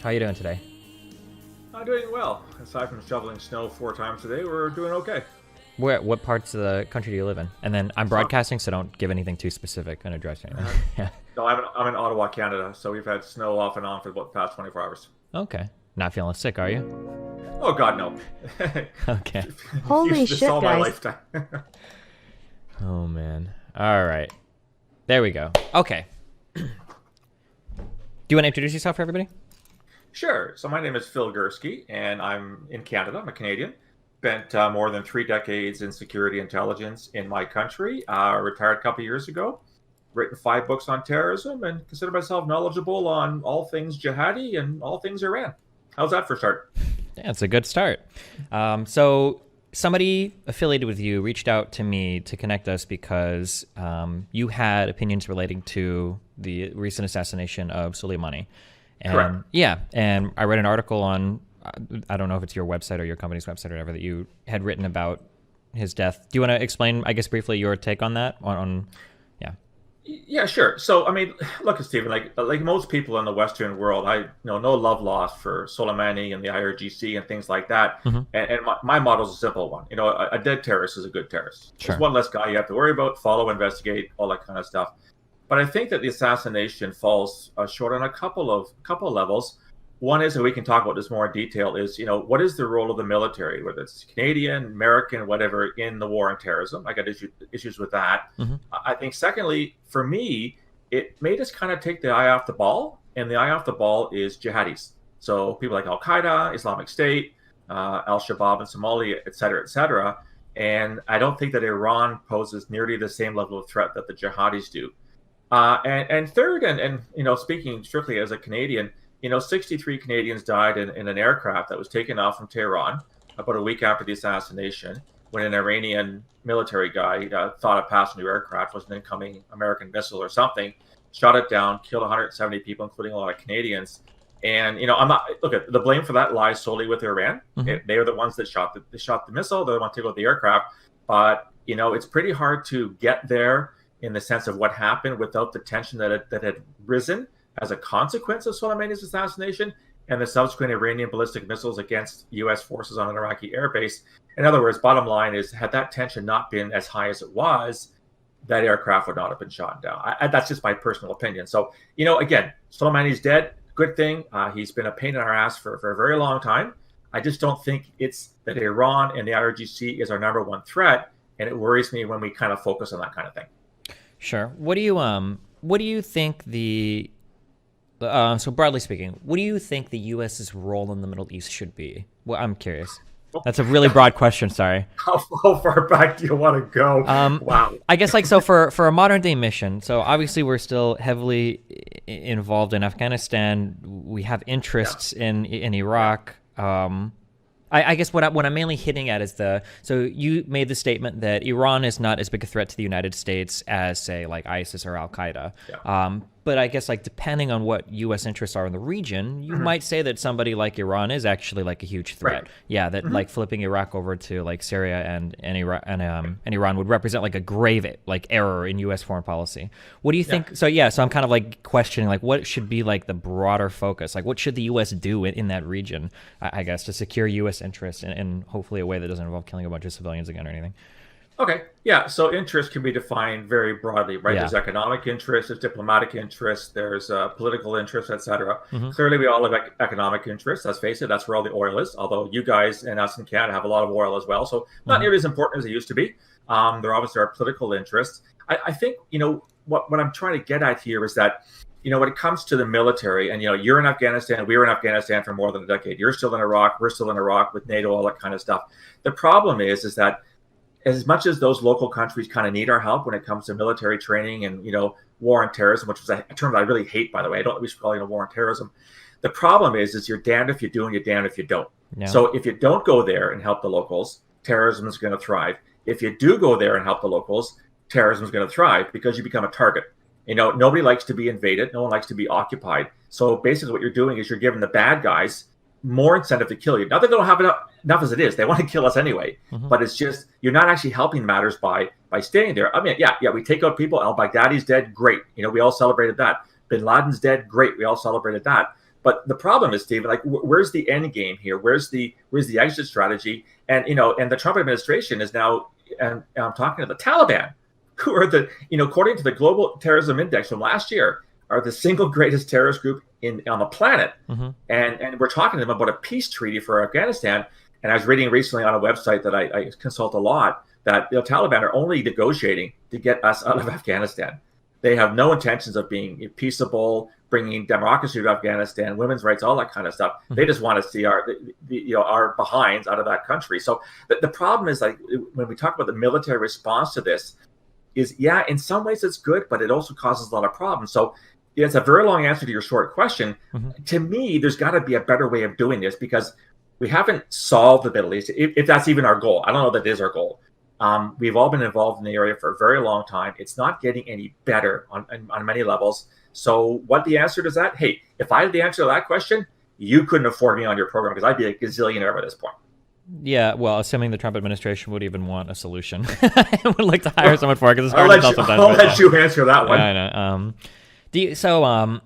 How you doing today? I'm doing well. Aside from shoveling snow 4 times a day, we're doing okay. What parts of the country do you live in? And then I'm So, broadcasting, so don't give anything too specific and address anything. uh, Yeah. no, I'm in Ottawa, Canada, so we've had snow off and on for about the past 24 hours. Okay. Not feeling sick, are you? Oh, God, no. Okay. Holy Used to this shit, all my guys. lifetime. Oh man. All right. There we go. Okay. Do you want to introduce yourself for everybody? Sure. So my name is Phil Gurski, and I'm in Canada. I'm a Canadian. Spent more than 3 decades in security intelligence in my country. Retired a couple years ago. Written 5 books on terrorism, and consider myself knowledgeable on all things jihadi and all things Iran. How's that for a start? Yeah, it's a good start. So somebody affiliated with you reached out to me to connect us because you had opinions relating to the recent assassination of Soleimani. And Correct. yeah, and I read an article on, I don't know if it's your website or your company's website or whatever, that you had written about his death. Do you want to explain, I guess, briefly your take on that? Yeah. Yeah, sure. So, I mean, look, Stephen, like most people in the Western world, I know no love lost for Soleimani and the IRGC and things like that. Mm-hmm. And my model is a simple one. You know, a dead terrorist is a good terrorist. Sure. It's one less guy you have to worry about, follow, investigate, all that kind of stuff. But I think that the assassination falls short on a couple of levels. One is, and we can talk about this more in detail, is, you know, what is the role of the military, whether it's Canadian, American, whatever, in the war on terrorism? I got issues with that. Mm-hmm. I think, secondly, for me, it made us kind of take the eye off the ball, and the eye off the ball is jihadis. So people like Al Qaeda, Islamic State, Al Shabaab in Somalia, et cetera, et cetera. And I don't think that Iran poses nearly the same level of threat that the jihadis do. And third, and you know, speaking strictly as a Canadian, you know, 63 Canadians died in an aircraft that was taken off from Tehran about a week after the assassination, when an Iranian military guy thought a passenger aircraft was an incoming American missile or something, shot it down, killed 170 people, including a lot of Canadians. And, you know, I'm not, look, at the blame for that lies solely with Iran. Mm-hmm. They are the ones that shot the missile. They're the ones to go with the aircraft. But, you know, it's pretty hard to get there in the sense of what happened without the tension that had risen as a consequence of Soleimani's assassination and the subsequent Iranian ballistic missiles against U.S. forces on an Iraqi airbase. In other words, bottom line is, had that tension not been as high as it was, that aircraft would not have been shot down. That's just my personal opinion. So, you know, again, Soleimani's dead. Good thing. He's been a pain in our ass for a very long time. I just don't think it's that Iran and the IRGC is our number one threat, and it worries me when we kind of focus on that kind of thing. Sure. What do you think so broadly speaking, what do you think the U.S.'s role in the Middle East should be? Well, I'm curious. That's a really broad question. Sorry. How far back do you want to go? Wow. I guess so for a modern day mission. So obviously we're still heavily involved in Afghanistan. We have interests in Iraq. I guess what I'm mainly hitting at is so you made the statement that Iran is not as big a threat to the United States as, say, like ISIS or Al Qaeda. Yeah. But I guess, like, depending on what U.S. interests are in the region, you might say that somebody like Iran is actually like a huge threat. Right. Yeah, that like flipping Iraq over to like Syria and Iran would represent like a grave like error in U.S. foreign policy. What do you think? So I'm kind of like questioning like what should be like the broader focus. Like what should the U.S. do in that region? I guess to secure U.S. interests in hopefully a way that doesn't involve killing a bunch of civilians again or anything. Okay. Yeah. So interest can be defined very broadly, right? Yeah. There's economic interest, there's diplomatic interest, there's political interest, et cetera. Mm-hmm. Clearly, we all have economic interest. Let's face it, that's where all the oil is. Although you guys and us in Canada have a lot of oil as well. So not nearly as important as it used to be. There obviously are political interests. I think, you know, what I'm trying to get at here is that, you know, when it comes to the military, and, you know, you're in Afghanistan, we were in Afghanistan for more than a decade. You're still in Iraq, we're still in Iraq with NATO, all that kind of stuff. The problem is that as much as those local countries kind of need our help when it comes to military training and, you know, war on terrorism, which is a term that I really hate, by the way. I don't think we should call it a war on terrorism. The problem is you're damned if you do and you're damned if you don't. Yeah. So if you don't go there and help the locals, terrorism is going to thrive. If you do go there and help the locals, terrorism is going to thrive because you become a target. You know, nobody likes to be invaded. No one likes to be occupied. So basically what you're doing is you're giving the bad guys more incentive to kill you. Not that they don't have enough as it is. They want to kill us anyway. Mm-hmm. But it's just, you're not actually helping matters by staying there. I mean, yeah, we take out people. Al-Baghdadi's dead. Great. You know, we all celebrated that. Bin Laden's dead. Great. We all celebrated that. But the problem is, Stephen, like, where's the end game here? Where's the exit strategy? And and the Trump administration is now, and I'm talking to the Taliban, who are according to the Global Terrorism Index from last year, are the single greatest terrorist group on the planet. And we're talking to them about a peace treaty for Afghanistan. And I was reading recently on a website that I consult a lot that the Taliban are only negotiating to get us out of Afghanistan. They have no intentions of being peaceable, bringing democracy to Afghanistan, women's rights, all that kind of stuff. They just want to see our behinds out of that country. So the problem is, like, when we talk about the military response to this, is in some ways it's good, but it also causes a lot of problems. So it's a very long answer to your short question. To me, there's got to be a better way of doing this, because we haven't solved the Middle East, if that's even our goal. I don't know that is our goal. We've all been involved in the area for a very long time. It's not getting any better on many levels. So what the answer to that? Hey, if I had the answer to that question, you couldn't afford me on your program, because I'd be a gazillionaire by this point. Yeah, well, assuming the Trump administration would even want a solution. I would like to hire someone for it, because it's hard to tell sometimes. I'll let you answer that one. Yeah, I know.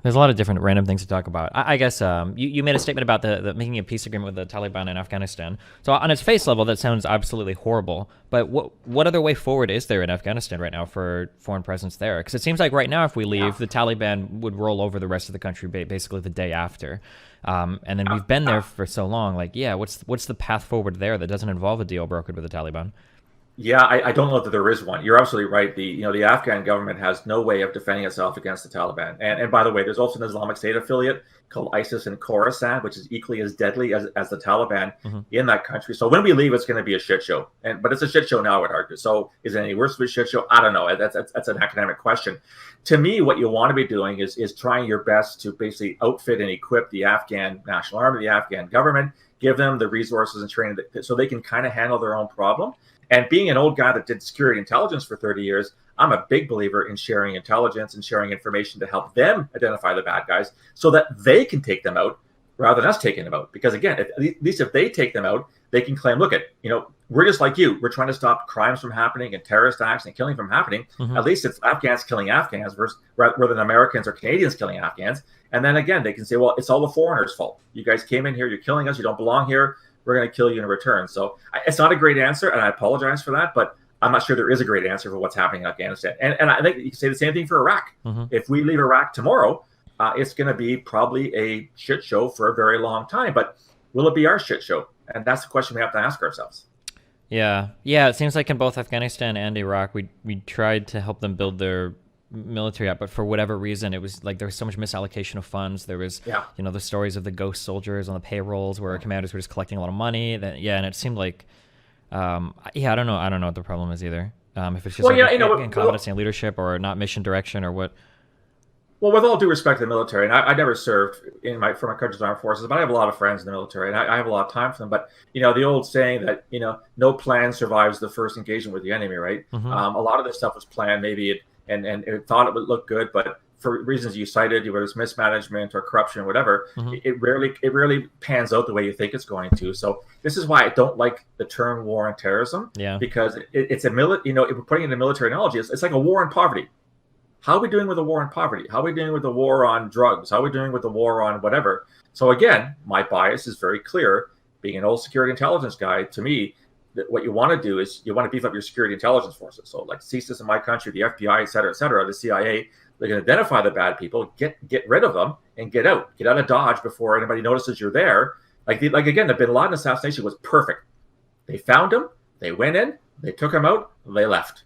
There's a lot of different random things to talk about. I guess you made a statement about the making a peace agreement with the Taliban in Afghanistan. So on its face level, that sounds absolutely horrible. But what other way forward is there in Afghanistan right now for foreign presence there? Because it seems like right now, if we leave, the Taliban would roll over the rest of the country basically the day after. And then we've been there for so long. Like, what's the path forward there that doesn't involve a deal brokered with the Taliban? Yeah, I don't know that there is one. You're absolutely right. The Afghan government has no way of defending itself against the Taliban. And by the way, there's also an Islamic State affiliate called ISIS in Khorasan, which is equally as deadly as the Taliban in that country. So when we leave, it's going to be a shit show. But it's a shit show now, I would argue. So is it any worse of a shit show? I don't know. That's an academic question. To me, what you want to be doing is trying your best to basically outfit and equip the Afghan National Army, the Afghan government, give them the resources and training so they can kind of handle their own problem. And being an old guy that did security intelligence for 30 years, I'm a big believer in sharing intelligence and sharing information to help them identify the bad guys so that they can take them out rather than us taking them out. Because again, at least if they take them out, they can claim, look, we're just like you. We're trying to stop crimes from happening and terrorist acts and killing from happening. At least it's Afghans killing Afghans rather than Americans or Canadians killing Afghans. And then again, they can say, well, it's all the foreigners' fault. You guys came in here, you're killing us, you don't belong here. We're going to kill you in return. So it's not a great answer, and I apologize for that, but I'm not sure there is a great answer for what's happening in Afghanistan. And I think you can say the same thing for Iraq. If we leave Iraq tomorrow, it's going to be probably a shit show for a very long time. But will it be our shit show? And that's the question we have to ask ourselves. Yeah. It seems like in both Afghanistan and Iraq, we tried to help them build their military up, but for whatever reason, it was like there was so much misallocation of funds. There was, the stories of the ghost soldiers on the payrolls where commanders were just collecting a lot of money. And it seemed like, I don't know what the problem is either. If it's just incompetency in leadership or not mission direction or what. Well, with all due respect to the military, and I never served for my country's armed forces, but I have a lot of friends in the military, and I have a lot of time for them. But the old saying that no plan survives the first engagement with the enemy, right? A lot of this stuff was planned, maybe and it thought it would look good, but for reasons you cited, whether it's mismanagement or corruption or whatever, it rarely pans out the way you think it's going to. So this is why I don't like the term war on terrorism, because it's if we're putting it in a military analogy, it's like a war on poverty. How are we doing with the war on poverty? How are we doing with the war on drugs? How are we doing with the war on whatever? So again, my bias is very clear. Being an old security intelligence guy, to me, what you want to do is you want to beef up your security intelligence forces. So like CSIS in my country, the FBI, et cetera, the CIA, they can identify the bad people, get rid of them, and get out of Dodge before anybody notices you're there. Like again, the Bin Laden assassination was perfect. They found him, they went in, they took him out, they left.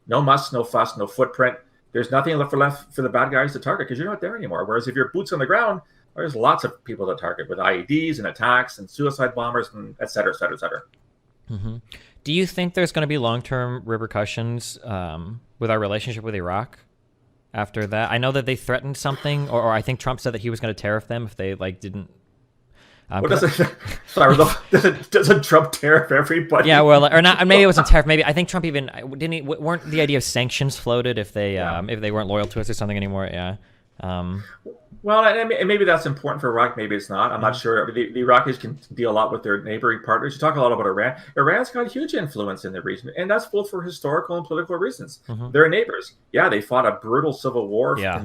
No muss, no fuss, no footprint. There's nothing left for the bad guys to target because you're not there anymore. Whereas if you're boots on the ground, there's lots of people to target with IEDs and attacks and suicide bombers and et cetera, et cetera, et cetera. Do you think there's going to be long-term repercussions with our relationship with Iraq after that? I know that they threatened something, or I think Trump said that he was going to tariff them if they didn't. Doesn't Trump tariff everybody? Yeah, well, or not. Maybe it wasn't tariff. Maybe I think Trump even weren't the idea of sanctions floated if they weren't loyal to us or something anymore. Yeah. Well, and maybe that's important for Iraq. Maybe it's not. I'm not sure. The Iraqis can deal a lot with their neighboring partners. You talk a lot about Iran. Iran's got huge influence in the region, and that's both for historical and political reasons. They're neighbors. Yeah, they fought a brutal civil war in the World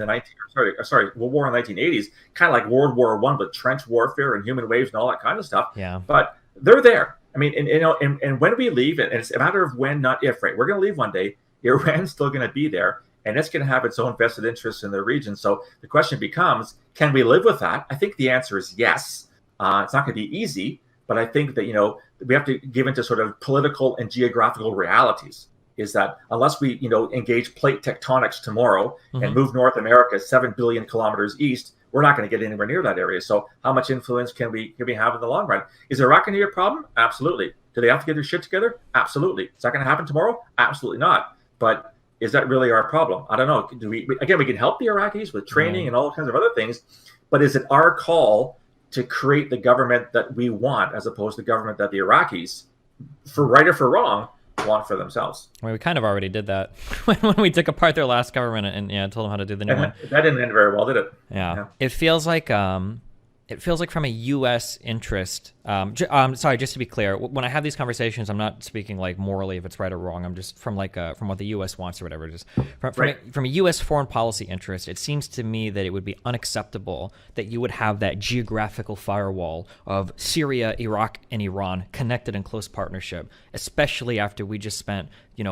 War in the 1980s, kind of like World War I with trench warfare and human waves and all that kind of stuff. Yeah. But they're there. I mean, and when we leave, and it's a matter of when, not if, right? We're going to leave one day. Iran's still going to be there. And it's going to have its own vested interests in the region. So the question becomes, can we live with that? I think the answer is yes. It's not going to be easy, but I think that, we have to give into sort of political and geographical realities. Is that unless we, engage plate tectonics tomorrow and move North America 7 billion kilometers east, we're not going to get anywhere near that area. So how much influence can we have in the long run? Is Iraq going to be a problem? Absolutely. Do they have to get their shit together? Absolutely. Is that going to happen tomorrow? Absolutely not. But is that really our problem? I don't know. We can help the Iraqis with training and all kinds of other things, but is it our call to create the government that we want as opposed to the government that the Iraqis, for right or for wrong, want for themselves? Well, we kind of already did that when we took apart their last government and told them how to do the new one. That didn't end very well, did it? Yeah. It feels like from a U.S. interest. Sorry, just to be clear, when I have these conversations, I'm not speaking like morally if it's right or wrong. I'm just from what the U.S. wants or whatever. Just from a U.S. foreign policy interest, it seems to me that it would be unacceptable that you would have that geographical firewall of Syria, Iraq, and Iran connected in close partnership, especially after we just spent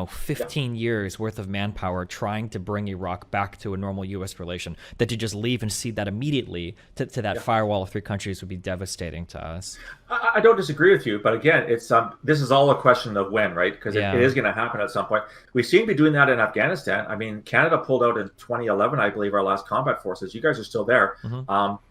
15 years worth of manpower trying to bring Iraq back to a normal U.S. relation. That to just leave and see that immediately to that firewall of three countries would be devastating to us. I don't disagree with you, but again, it's this is all a question of when, right? Because it is going to happen at some point. We seem to be doing that in Afghanistan. I mean, Canada pulled out in 2011, I believe, our last combat forces. You guys are still there.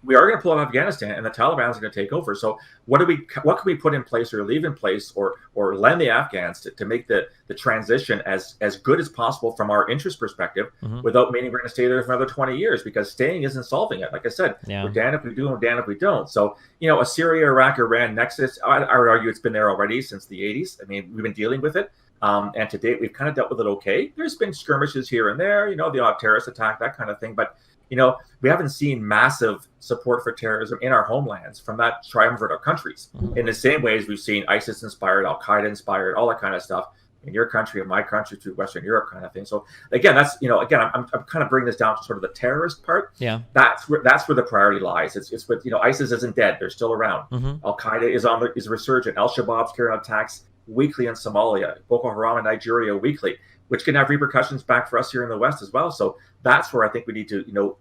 We are going to pull out Afghanistan, and the Taliban is going to take over. So what can we put in place or leave in place or lend the Afghans to make the transition as good as possible from our interest perspective, without meaning we're going to stay there for another 20 years? Because staying isn't solving it. Like I said, we're damned if we do and damned if we don't. So a Syria, Iraq, Iran nexus, I would argue it's been there already since the 80s. I mean, we've been dealing with it. And to date, we've kind of dealt with it okay. There's been skirmishes here and there, the odd terrorist attack, that kind of thing. But, we haven't seen massive support for terrorism in our homelands from that triumvirate of countries in the same way as we've seen ISIS-inspired, Al-Qaeda-inspired, all that kind of stuff in your country and my country through Western Europe kind of thing. So again, that's, I'm kind of bringing this down to sort of the terrorist part. Yeah. That's where the priority lies. It's with, ISIS isn't dead. They're still around. Al-Qaeda is resurgent. Al-Shabaab's carrying out attacks weekly in Somalia, Boko Haram in Nigeria weekly, which can have repercussions back for us here in the West as well. So that's where I think we need to,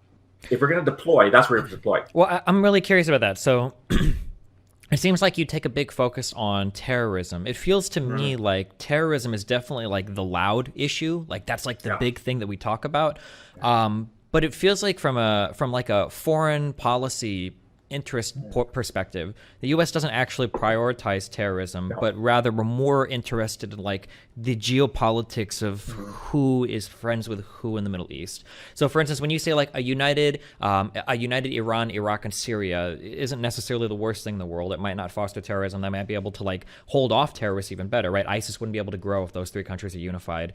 if we're going to deploy, that's where we have to deploy. Well, I'm really curious about that. So it seems like you take a big focus on terrorism. It feels to me like terrorism is definitely like the loud issue. Like that's like the big thing that we talk about. But it feels like from like a foreign policy interest perspective, the U.S. doesn't actually prioritize terrorism, but rather we're more interested in like the geopolitics of who is friends with who in the Middle East. So, for instance, when you say like a united Iran, Iraq, and Syria isn't necessarily the worst thing in the world. It might not foster terrorism. They might be able to like hold off terrorists even better, right? ISIS wouldn't be able to grow if those three countries are unified.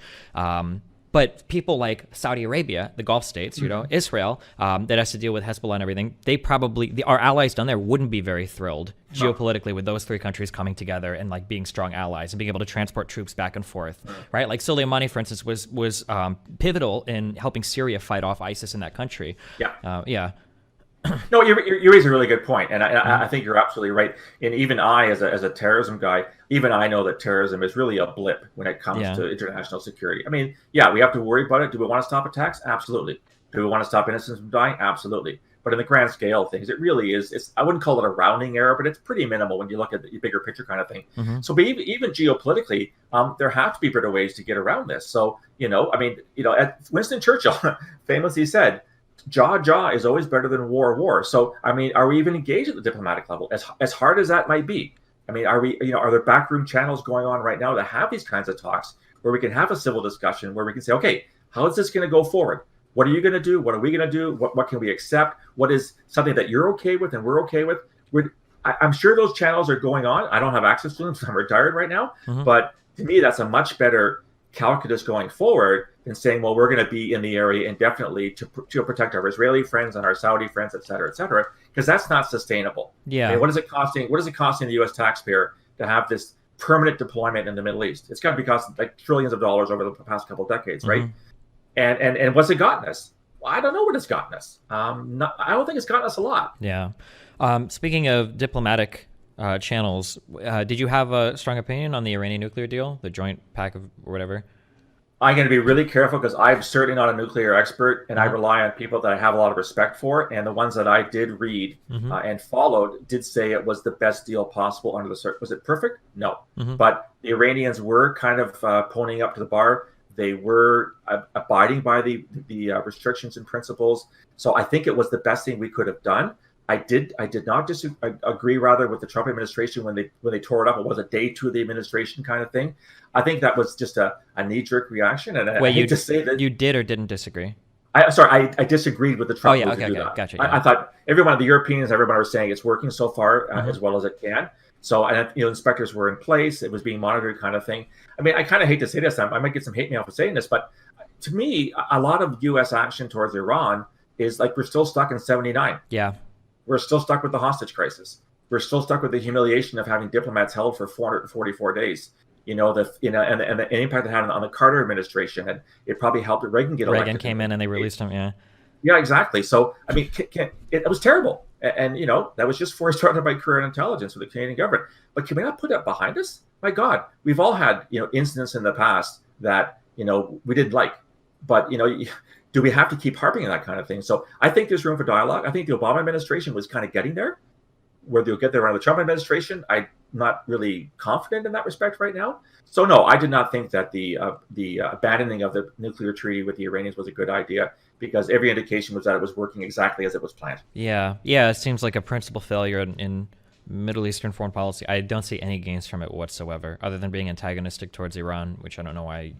But people like Saudi Arabia, the Gulf states, Israel, that has to deal with Hezbollah and everything, they probably, our allies down there wouldn't be very thrilled geopolitically with those three countries coming together and like being strong allies and being able to transport troops back and forth, right? Like Soleimani, for instance, was pivotal in helping Syria fight off ISIS in that country. No, you raise a really good point, and I think you're absolutely right. And even I, as a terrorism guy, even I know that terrorism is really a blip when it comes to international security. I mean, we have to worry about it. Do we want to stop attacks? Absolutely. Do we want to stop innocents from dying? Absolutely. But in the grand scale of things, it really is. I wouldn't call it a rounding error, but it's pretty minimal when you look at the bigger picture kind of thing. So, but even geopolitically, there have to be better ways to get around this. So, Winston Churchill famously said, jaw is always better than war. So, I mean, are we even engaged at the diplomatic level? As hard as that might be. I mean, are there backroom channels going on right now to have these kinds of talks where we can have a civil discussion where we can say, okay, how is this going to go forward? What are you going to do? What are we going to do? What can we accept? What is something that you're okay with and we're okay with? I'm sure those channels are going on. I don't have access to them because I'm retired right now. But to me, that's a much better calculus going forward than saying, well, we're going to be in the area indefinitely to protect our Israeli friends and our Saudi friends, et cetera, because that's not sustainable. Yeah. I mean, what is it costing the U.S. taxpayer to have this permanent deployment in the Middle East? It's got to be costing like trillions of dollars over the past couple of decades, right? And what's it gotten us? Well, I don't know what it's gotten us. I don't think it's gotten us a lot. Yeah. Speaking of diplomatic channels, did you have a strong opinion on the Iranian nuclear deal, the joint pack of or whatever? I'm going to be really careful because I'm certainly not a nuclear expert, and I rely on people that I have a lot of respect for. And the ones that I did read and followed did say it was the best deal possible under the circumstances. Was it perfect? No. But the Iranians were kind of ponying up to the bar. They were abiding by the restrictions and principles. So I think it was the best thing we could have done. I did not agree rather with the Trump administration when they tore it up. It was a day two of the administration kind of thing. I think that was just a knee-jerk reaction. And wait, I hate to say that you did or didn't disagree? I disagreed with the Trump move to do that. Gotcha. I thought everyone, the Europeans, everyone was saying it's working so far as well as it can. So, and inspectors were in place. It was being monitored, kind of thing. I mean, I kind of hate to say this. I might get some hate mail for saying this, but to me, a lot of U.S. action towards Iran is like we're still stuck in '79. Yeah. We're still stuck with the hostage crisis. We're still stuck with the humiliation of having diplomats held for 444 days. And the impact it had on the Carter administration, and it probably helped Reagan get elected. Reagan came in and they released him. Yeah. Yeah, exactly. So I mean, it was terrible, and that was just forced started by current intelligence with the Canadian government. But can we not put that behind us? My God, we've all had incidents in the past that we didn't like, but do we have to keep harping on that kind of thing? So I think there's room for dialogue. I think the Obama administration was kind of getting there. Whether you'll get there under the Trump administration, I'm not really confident in that respect right now. So no, I did not think that the abandoning of the nuclear treaty with the Iranians was a good idea, because every indication was that it was working exactly as it was planned. Yeah. It seems like a principal failure in Middle Eastern foreign policy. I don't see any gains from it whatsoever, other than being antagonistic towards Iran, which I don't know why.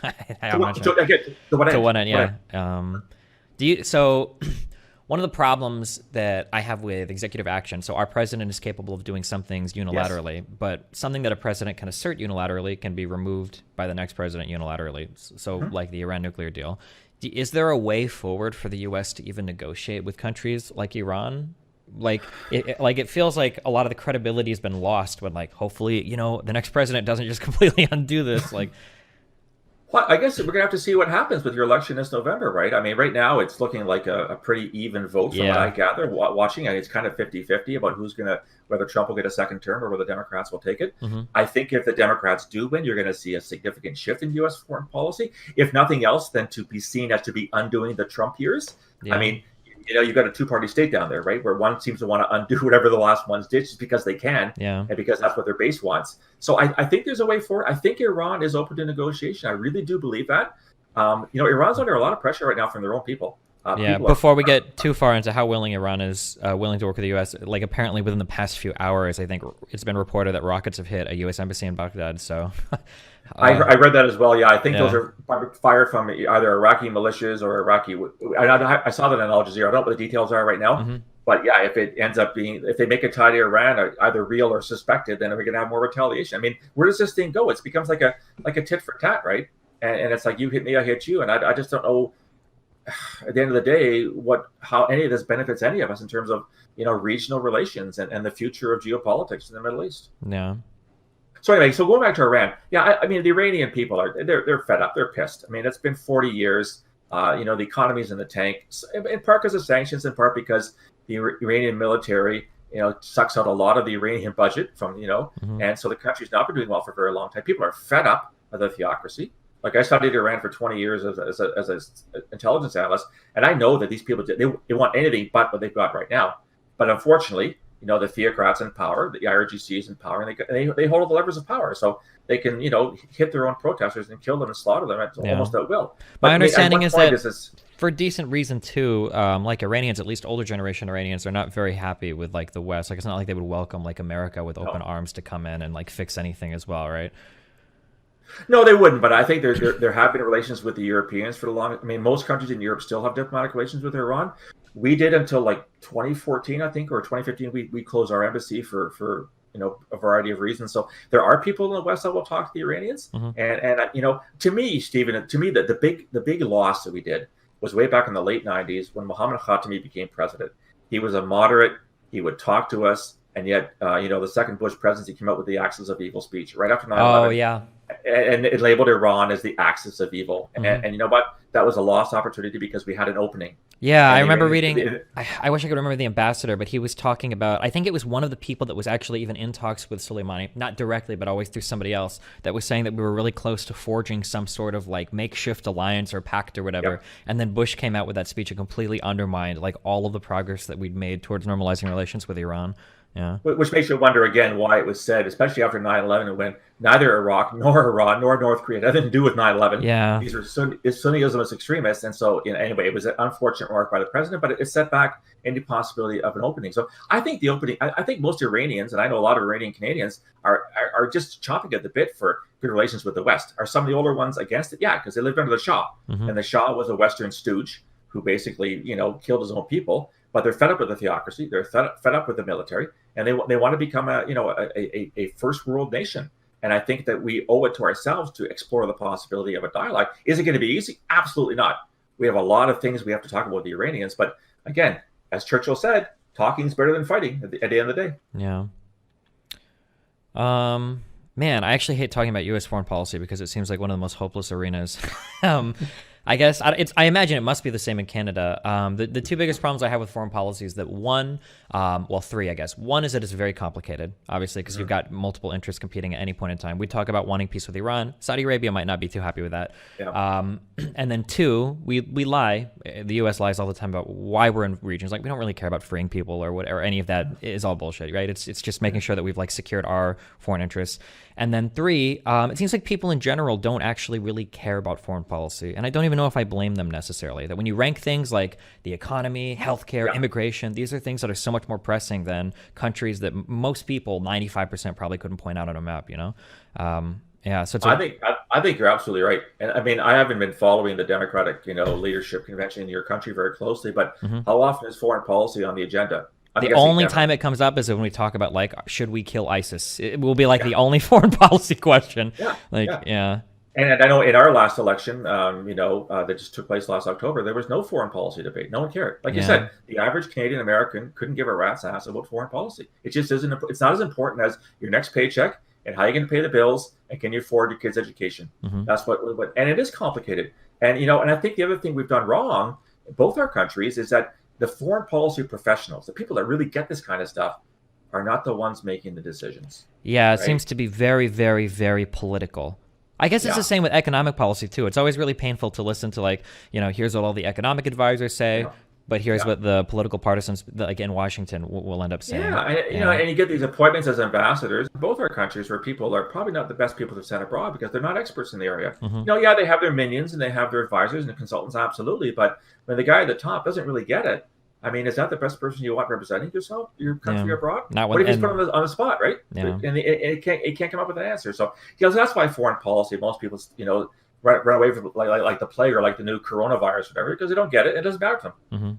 To what end? Yeah. So one of the problems that I have with executive action, so our president is capable of doing some things unilaterally, but something that a president can assert unilaterally can be removed by the next president unilaterally. So like the Iran nuclear deal. Is there a way forward for the U.S. to even negotiate with countries like Iran? It feels like a lot of the credibility has been lost when, hopefully, the next president doesn't just completely undo this. Well, I guess we're going to have to see what happens with your election this November, right? I mean, right now it's looking like a pretty even vote from what I gather watching. It's kind of 50-50 about whether Trump will get a second term or whether Democrats will take it. I think if the Democrats do win, you're going to see a significant shift in U.S. foreign policy. If nothing else, then to be seen as to be undoing the Trump years. Yeah. I mean, you've got a two-party state down there, right? Where one seems to want to undo whatever the last ones did just because they can, and because that's what their base wants. So I think there's a way forward. I think Iran is open to negotiation. I really do believe that. Iran's under a lot of pressure right now from their own people. Before we get too far into how willing Iran is willing to work with the U.S., apparently within the past few hours, I think it's been reported that rockets have hit a U.S. embassy in Baghdad. So I read that as well. Yeah, I think those are fired from either Iraqi militias or Iraqi. I saw that on Al Jazeera. I don't know what the details are right now. But yeah, if it ends up being, if they make it tie to Iran, either real or suspected, then we're going to have more retaliation. I mean, where does this thing go? It becomes like a tit for tat, right? And it's like you hit me, I hit you, and I just don't know. At the end of the day, how any of this benefits any of us in terms of regional relations and the future of geopolitics in the Middle East. Yeah. So anyway, going back to Iran, I mean the Iranian people they're fed up, they're pissed. I mean it's been 40 years. The economy's in the tank, in part because of sanctions, in part because the Iranian military sucks out a lot of the Iranian budget from and so the country's not been doing well for a very long time. People are fed up of the theocracy. Like I studied Iran for 20 years as an intelligence analyst, and I know that these people they want anything but what they've got right now. But unfortunately, the theocrats in power, the IRGC is in power, and they hold the levers of power, so they can hit their own protesters and kill them and slaughter them almost at will. My understanding is that for decent reason too, like Iranians, at least older generation Iranians, are not very happy with the West. It's not like they would welcome America with open arms to come in and fix anything as well, right? No, they wouldn't. But I think there have been relations with the Europeans for the long. I mean, most countries in Europe still have diplomatic relations with Iran. We did until 2014, I think, or 2015. We closed our embassy for a variety of reasons. So there are people in the West that will talk to the Iranians. And to me, Stephen, that the big loss that we did was way back in the late 90s when Mohammad Khatami became president. He was a moderate. He would talk to us. And yet, the second Bush presidency came out with the axis of evil speech right after 9/11. Oh, yeah. And it labeled Iran as the axis of evil. And you know what? That was a lost opportunity because we had an opening. Yeah, I remember reading, I wish I could remember the ambassador, but he was talking about, I think it was one of the people that was actually even in talks with Soleimani, not directly, but always through somebody else, that was saying that we were really close to forging some sort of like makeshift alliance or pact or whatever. Yep. And then Bush came out with that speech and completely undermined like all of the progress that we'd made towards normalizing relations with Iran. Yeah. Which makes you wonder again why it was said, especially after 9/11, when neither Iraq nor Iran nor North Korea had nothing to do with 9/11. Yeah. These are Sunni Islamist extremists. And so, anyway, it was an unfortunate remark by the president, but it set back any possibility of an opening. So I think I think most Iranians, and I know a lot of Iranian Canadians, are just chomping at the bit for good relations with the West. Are some of the older ones against it? Yeah, because they lived under the Shah. And the Shah was a Western stooge who basically, killed his own people. But they're fed up with the theocracy. They're fed up with the military, and they want to become a first world nation. And I think that we owe it to ourselves to explore the possibility of a dialogue. Is it going to be easy? Absolutely not. We have a lot of things we have to talk about with the Iranians. But again, as Churchill said, talking is better than fighting at the end of the day. Yeah. Man, I actually hate talking about U.S. foreign policy because it seems like one of the most hopeless arenas. I guess I imagine it must be the same in Canada. The two biggest problems I have with foreign policy is that three, I guess. One is that it's very complicated, obviously, because you've got multiple interests competing at any point in time. We talk about wanting peace with Iran. Saudi Arabia might not be too happy with that. Yeah. And then two, we lie. The U.S. lies all the time about why we're in regions. Like, we don't really care about freeing people or any of that is all bullshit, right? It's just making sure that we've like secured our foreign interests. And then three, it seems like people in general don't actually really care about foreign policy. And I don't even know if I blame them necessarily. That when you rank things like the economy, healthcare, immigration, these are things that are so much more pressing than countries that most people, 95% probably couldn't point out on a map, Yeah, so I think you're absolutely right. And I mean, I haven't been following the Democratic, leadership convention in your country very closely, but how often is foreign policy on the agenda? The only time it comes up is when we talk about, like, should we kill ISIS? It will be like the only foreign policy question. Yeah. And I know in our last election, that just took place last October, there was no foreign policy debate. No one cared. Like you said, the average Canadian American couldn't give a rat's ass about foreign policy. It just isn't. It's not as important as your next paycheck and how you're going to pay the bills and can you afford your kids' education. That's what. And it is complicated. And and I think the other thing we've done wrong in both our countries is that the foreign policy professionals, the people that really get this kind of stuff, are not the ones making the decisions. Yeah, it seems to be very, very, very political. I guess it's the same with economic policy, too. It's always really painful to listen to, here's what all the economic advisors say, but here's what the political partisans, like in Washington, will end up saying. And you get these appointments as ambassadors in both our countries where people are probably not the best people to send abroad because they're not experts in the area. They have their minions and they have their advisors and their consultants, absolutely, but when the guy at the top doesn't really get it, I mean, is that the best person you want representing your country abroad? What if he's put on the spot, right? Yeah. And it can't come up with an answer. So, that's why foreign policy, most people, run away from like the plague or like the new coronavirus or whatever, because they don't get it. It doesn't matter to them.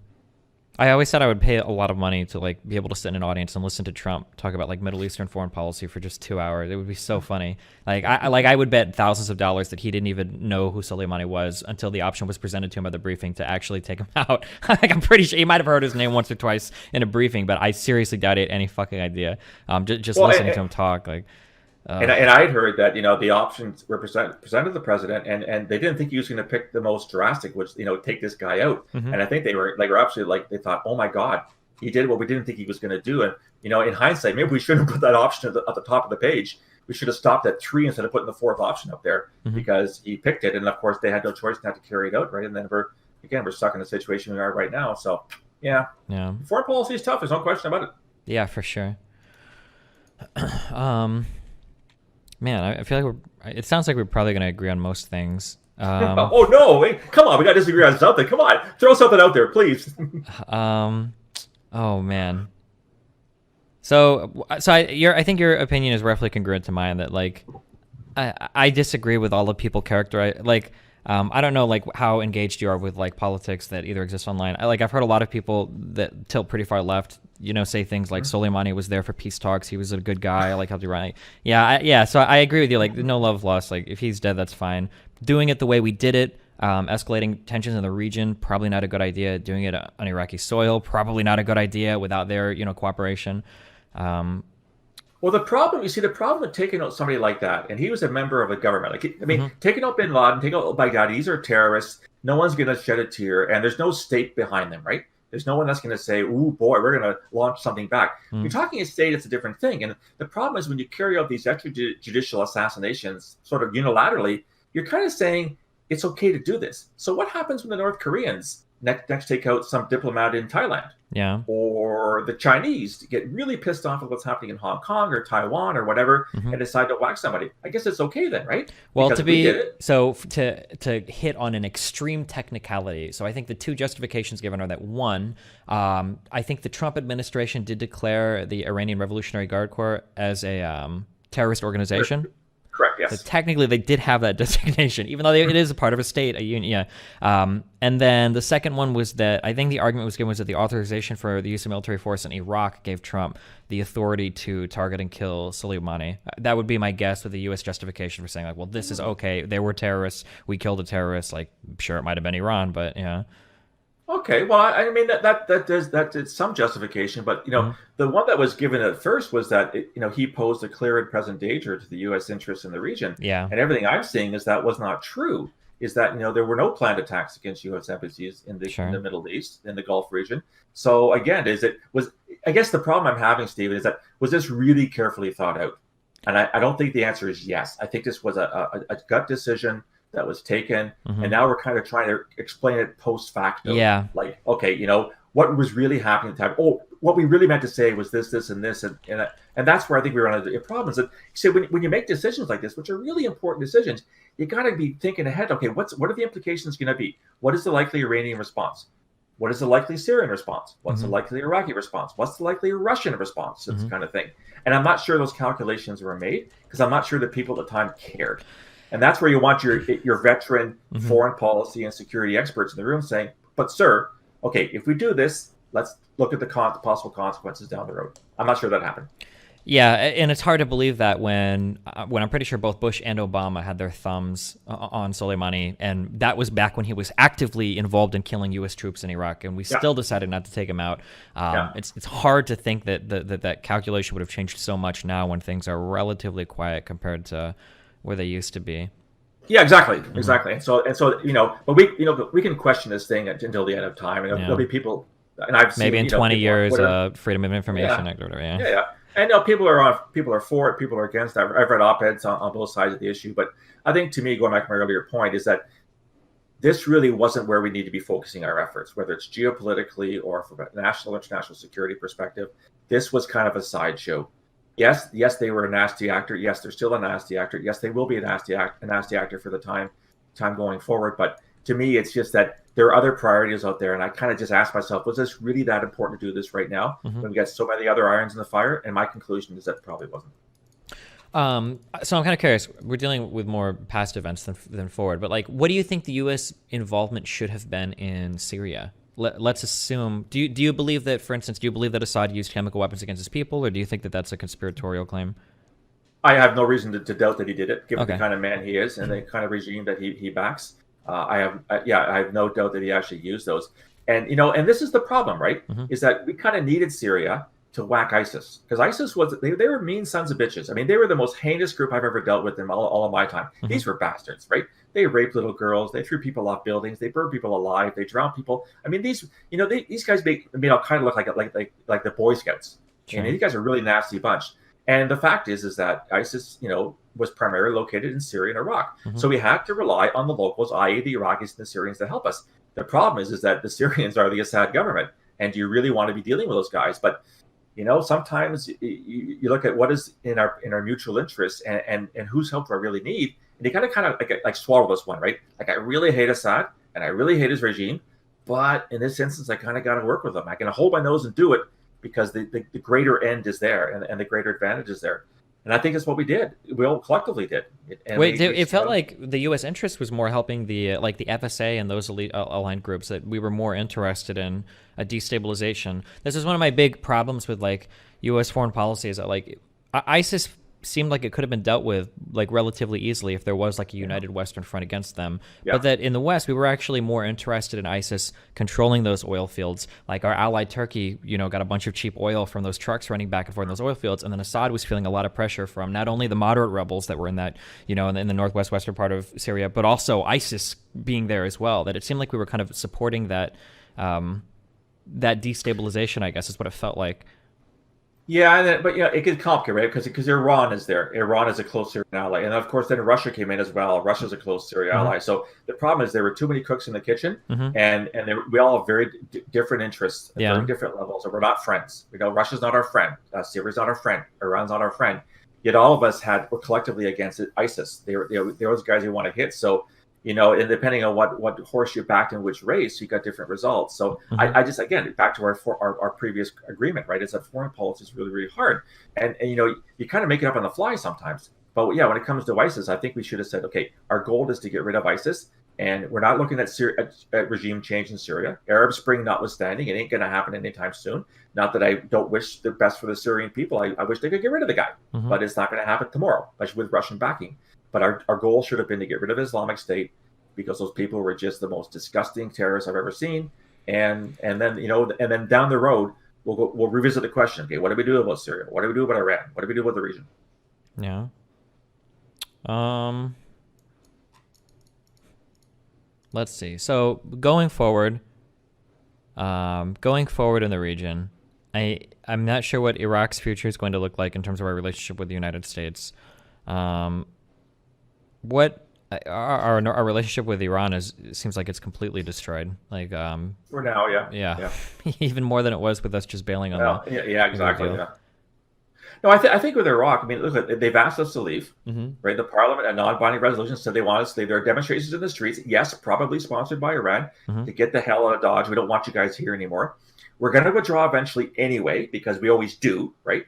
I always said I would pay a lot of money to be able to sit in an audience and listen to Trump talk about Middle Eastern foreign policy for just 2 hours. It would be so funny. I would bet thousands of dollars that he didn't even know who Soleimani was until the option was presented to him at the briefing to actually take him out. I'm pretty sure he might have heard his name once or twice in a briefing, but I seriously doubt he had any fucking idea. Just listening to him talk, And I had heard that the options were presented to the president, and they didn't think he was going to pick the most drastic, which take this guy out. And I think they were absolutely they thought, oh my God, he did what we didn't think he was going to do. And in hindsight, maybe we shouldn't have put that option at the top of the page. We should have stopped at 3 instead of putting the 4th option up there because he picked it, and of course they had no choice not to carry it out, right? And then we're stuck in the situation we are right now. So foreign policy is tough. There's no question about it. Yeah, for sure. Man, I feel like it sounds like we're probably going to agree on most things. Oh, no. Hey, come on. We got to disagree on something. Come on. Throw something out there, please. Oh, man. So I think your opinion is roughly congruent to mine that, I disagree with all the people characterize, I don't know, how engaged you are with, politics that either exist online. I've heard a lot of people that tilt pretty far left say things like Soleimani was there for peace talks. He was a good guy. I like helped Iran. Yeah. So I agree with you. Like, no love lost. Like, if he's dead, that's fine. Doing it the way we did it, escalating tensions in the region, probably not a good idea. Doing it on Iraqi soil, probably not a good idea without their, cooperation. Well, the problem with taking out somebody like that, and he was a member of a government. Like, taking out Bin Laden, taking out Baghdadi, these are terrorists. No one's going to shed a tear, and there's no state behind them, right? There's no one that's going to say, "Ooh, boy, we're going to launch something back." You're talking a state; it's a different thing. And the problem is when you carry out these extrajudicial assassinations, sort of unilaterally, you're kind of saying it's okay to do this. So what happens when the North Koreans next take out some diplomat in Thailand? Yeah. Or the Chinese get really pissed off at what's happening in Hong Kong or Taiwan or whatever and decide to whack somebody. I guess it's okay then, right? Well, to hit on an extreme technicality. So I think the two justifications given are that one, I think the Trump administration did declare the Iranian Revolutionary Guard Corps as a terrorist organization. Correct, yes. So technically, they did have that designation, even though it is a part of a state, a union. Yeah. And then the second one was that I think the argument was given was that the authorization for the use of military force in Iraq gave Trump the authority to target and kill Soleimani. That would be my guess with the U.S. justification for saying, like, well, this is okay. They were terrorists. We killed a terrorist. Like, sure, it might have been Iran, but yeah. Okay, well, I mean that is some justification, but the one that was given at first was that he posed a clear and present danger to the U.S. interests in the region. Yeah, and everything I'm seeing is that was not true. Is that there were no planned attacks against U.S. embassies in the Middle East, in the Gulf region. So again, I guess the problem I'm having, Stephen, is that was this really carefully thought out? And I don't think the answer is yes. I think this was a gut decision that was taken, and now we're kind of trying to explain it post facto. Yeah. Like, okay, what was really happening at the time? Oh, what we really meant to say was this, and this, and that's where I think we run into problems. And so when you make decisions like this, which are really important decisions, you got to be thinking ahead. Okay, what are the implications going to be? What is the likely Iranian response? What is the likely Syrian response? What's the likely Iraqi response? What's the likely Russian response to this kind of thing? And I'm not sure those calculations were made because I'm not sure that people at the time cared. And that's where you want your veteran foreign policy and security experts in the room saying, but sir, okay, if we do this, let's look at the possible consequences down the road. I'm not sure that happened. Yeah, and it's hard to believe that when I'm pretty sure both Bush and Obama had their thumbs on Soleimani, and that was back when he was actively involved in killing U.S. troops in Iraq, and we still decided not to take him out. It's hard to think that calculation would have changed so much now when things are relatively quiet compared to where they used to be. Yeah, exactly. And so, but we can question this thing until the end of time, and there'll be people, and I've seen maybe in 20 years, Freedom of Information Act or whatever. Yeah. And people are for it, people are against it. I've read op-eds on both sides of the issue, but I think to me, going back to my earlier point, is that this really wasn't where we need to be focusing our efforts, whether it's geopolitically or from a national or international security perspective. This was kind of a sideshow. Yes, they were a nasty actor. Yes, they're still a nasty actor. Yes, they will be a nasty actor for the time going forward. But to me, it's just that there are other priorities out there, and I kind of just asked myself, was this really that important to do this right now when we got so many other irons in the fire? And my conclusion is that it probably wasn't. So I'm kind of curious. We're dealing with more past events than forward, but like, what do you think the U.S. involvement should have been in Syria? Let's assume. Do you believe that, for instance, Assad used chemical weapons against his people, or do you think that that's a conspiratorial claim? I have no reason to doubt that he did it, given the kind of man he is and the kind of regime that he backs. I have no doubt that he actually used those. And and this is the problem, right? Is that we kind of needed Syria to whack ISIS, because ISIS they were mean sons of bitches. I mean, they were the most heinous group I've ever dealt with in all of my time. These were bastards, right? They raped little girls, they threw people off buildings, they burned people alive, they drowned people. I mean, these guys kind of look like the Boy Scouts. Sure. These guys are a really nasty bunch. And the fact is that ISIS, was primarily located in Syria and Iraq. So we had to rely on the locals, i.e. the Iraqis and the Syrians, to help us. The problem is that the Syrians are the Assad government, and do you really want to be dealing with those guys? But sometimes you look at what is in our mutual interests and whose help do I really need, and you kind of like swallow this one, right? Like, I really hate Assad and I really hate his regime, but in this instance, I kind of got to work with them. I can hold my nose and do it because the greater end is there and the greater advantage is there. And I think that's what we did. We all collectively did. It felt like the U.S. interest was more helping the FSA and those elite aligned groups, that we were more interested in a destabilization. This is one of my big problems with like U.S. foreign policy is that like ISIS seemed like it could have been dealt with like relatively easily if there was like a united Western front against them. Yeah. But that in the West, we were actually more interested in ISIS controlling those oil fields. Like our ally Turkey, got a bunch of cheap oil from those trucks running back and forth in those oil fields. And then Assad was feeling a lot of pressure from not only the moderate rebels that were in that, in the northwest western part of Syria, but also ISIS being there as well. That it seemed like we were kind of supporting that, that destabilization, I guess, is what it felt like. Yeah, but it gets complicated, right? Because Iran is there. Iran is a close Syrian ally, and of course, then Russia came in as well. Russia's a close Syrian ally. So the problem is there were too many cooks in the kitchen, and we all have very different interests, at very different levels. So we're not friends. Russia's not our friend. Syria's not our friend. Iran's not our friend. Yet all of us were collectively against ISIS. They're those guys you want to hit. So. And depending on what horse you backed in which race, you got different results. So I just, again, back to our previous agreement, right? Is that foreign policy is really, really hard. And you kind of make it up on the fly sometimes. But yeah, when it comes to ISIS, I think we should have said, okay, our goal is to get rid of ISIS. And we're not looking at regime change in Syria. Arab Spring notwithstanding, it ain't going to happen anytime soon. Not that I don't wish the best for the Syrian people. I wish they could get rid of the guy. But it's not going to happen tomorrow, especially with Russian backing. But our goal should have been to get rid of Islamic State because those people were just the most disgusting terrorists I've ever seen. And then down the road, we'll revisit the question. Okay, what do we do about Syria? What do we do about Iran? What do we do about the region? Yeah. Let's see. So going forward in the region, I'm not sure what Iraq's future is going to look like in terms of our relationship with the United States. What our relationship with Iran seems like it's completely destroyed. Like for now, yeah. Even more than it was with us just bailing on that. Yeah, exactly. Yeah. No, I think with Iraq, I mean, look, they've asked us to leave. Right, the parliament, a non-binding resolution said they want us to leave. There are demonstrations in the streets. Yes, probably sponsored by Iran to get the hell out of Dodge. We don't want you guys here anymore. We're going to withdraw eventually anyway because we always do, right?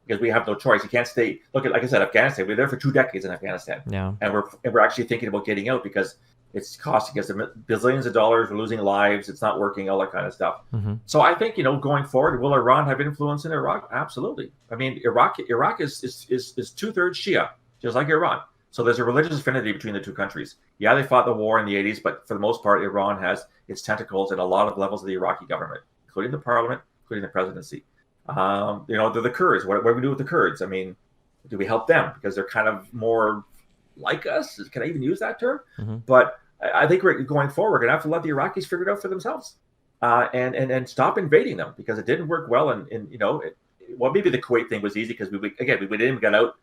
Because we have no choice. You can't stay. Look at, like I said, Afghanistan. We were there for 2 decades in Afghanistan, and we're actually thinking about getting out because it's costing us billions of dollars. We're losing lives. It's not working. All that kind of stuff. So I think going forward, will Iran have influence in Iraq? Absolutely. I mean, Iraq is 2/3 Shia, just like Iran. So there's a religious affinity between the two countries. Yeah, they fought the war in the 80s, but for the most part, Iran has its tentacles at a lot of levels of the Iraqi government, including the parliament, including the presidency. They're the Kurds. What do we do with the Kurds? I mean, do we help them because they're kind of more like us? Can I even use that term? But I think we're going forward. We're going to have to let the Iraqis figure it out for themselves, and stop invading them because it didn't work well. Well, maybe the Kuwait thing was easy because we didn't get out.